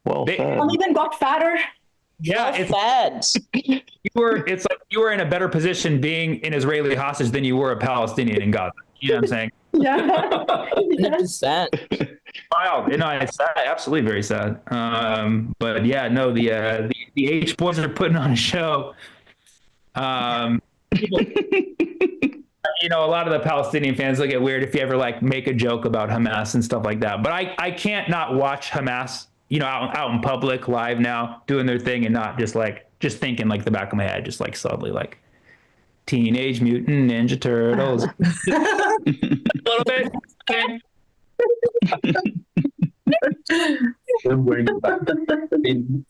Well fed. Some even got fatter. Yeah, it's fed. It's like you were in a better position being an Israeli hostage than you were a Palestinian in Gaza. You know what I'm saying? Yeah. 100%. Wild. You know, it's sad, absolutely very sad. But yeah, no, the H boys are putting on a show. People, you know, a lot of the Palestinian fans look at weird if you ever like make a joke about Hamas and stuff like that. But I can't not watch Hamas, you know, out in public live now doing their thing and not just thinking like the back of my head, just like subtly like Teenage Mutant Ninja Turtles. A little bit. Okay.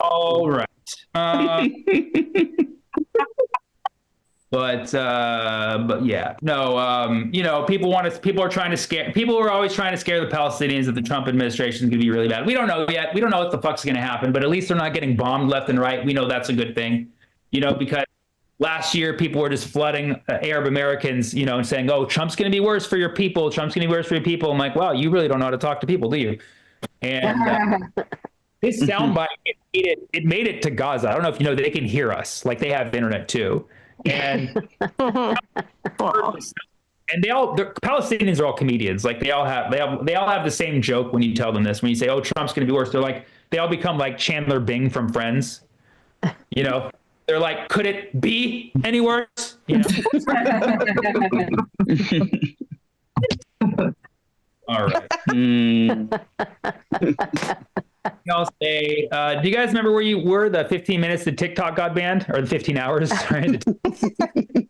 All right. But yeah, no, you know, people are always trying to scare the Palestinians that the Trump administration is going to be really bad. We don't know yet. We don't know what the fuck's going to happen, but at least they're not getting bombed left and right. We know that's a good thing, you know, because last year people were just flooding Arab Americans, you know, and saying, oh, Trump's going to be worse for your people. Trump's going to be worse for your people. I'm like, wow, you really don't know how to talk to people, do you? And this soundbite, it made it to Gaza. I don't know if you know, they can hear us. Like they have internet too. And the Palestinians are all comedians. Like they all have the same joke when you tell them this. When you say, "Oh, Trump's going to be worse," they all become like Chandler Bing from Friends. You know, they're like, "Could it be any worse?" You know. All right. I'll say, do you guys remember where you were the 15 minutes that TikTok got banned, or the 15 hours? Right?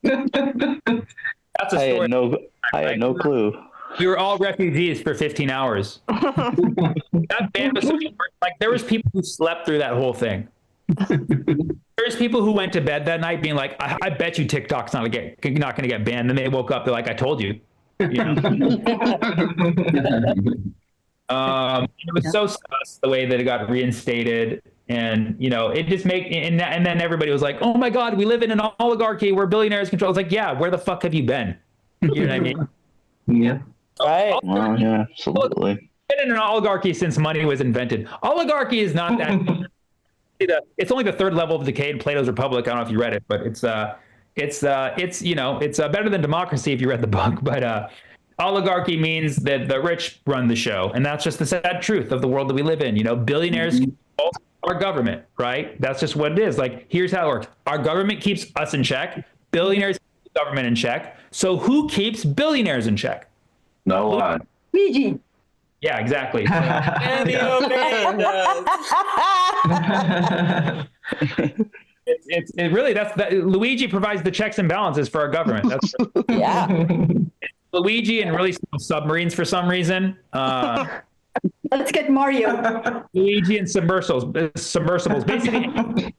That's a story. I had no clue. We were all refugees for 15 hours. That ban was so like there was people who slept through that whole thing. There's people who went to bed that night being like, I bet you TikTok's not going to get banned. And they woke up, they're like, I told you. You know? It was so sus the way that it got reinstated, and you know, it just and then everybody was like, "Oh my God, we live in an oligarchy where billionaires control." It's like, yeah, where the fuck have you been? You know what I mean? Yeah. Right. Oh, yeah, absolutely. Been in an oligarchy since money was invented. Oligarchy is not that. It's only the third level of decay in Plato's Republic. I don't know if you read it, but it's you know, it's better than democracy if you read the book, but. Oligarchy means that the rich run the show, and that's just the sad truth of the world that we live in. You know, billionaires control our government, right? That's just what it is. Like, here's how it works: our government keeps us in check. Billionaires keep the government in check. So, who keeps billionaires in check? No one. Luigi. Yeah, exactly. Sammy Obeid It really that Luigi provides the checks and balances for our government. That's yeah. Luigi and really small submarines for some reason. Let's get Mario. Luigi and submersibles. Basically,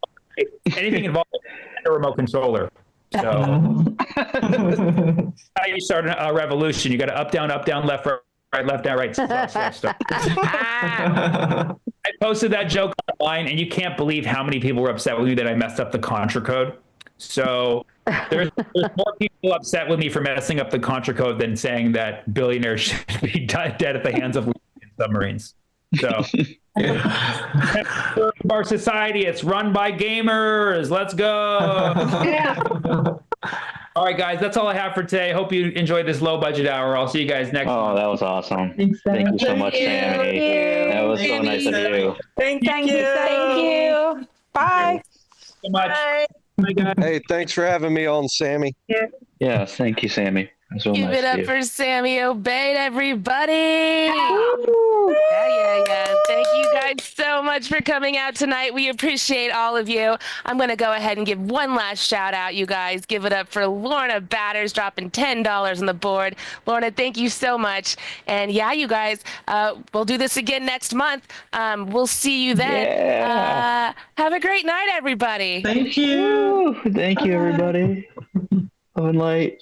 anything involved with a remote controller. So how you start a revolution. You got to up, down, left, right, left, down, right. Start. I posted that joke online, and you can't believe how many people were upset with me that I messed up the Contra code. So there's more people upset with me for messing up the Contra code than saying that billionaires should be dead at the hands of submarines. So our society, it's run by gamers. Let's go. Yeah. All right, guys, that's all I have for today. Hope you enjoyed this low budget hour. I'll see you guys next month. That was awesome. Thank you so much, Sammy. That was so nice of you. Thank you. Bye. So much. Bye, guys. Hey, thanks for having me on, Sammy. Yeah, thank you, Sammy. That's real Give nice it up of you. for Sammy Obeid, everybody. Yeah. Thank you guys so much for coming out tonight. We appreciate all of you. I'm going to go ahead and give one last shout out, you guys. Give it up for Lorna Batters dropping $10 on the board. Lorna, thank you so much. And yeah, you guys, we'll do this again next month. We'll see you then. Yeah. Have a great night, everybody. Thank you. Thank you, everybody. Have a night.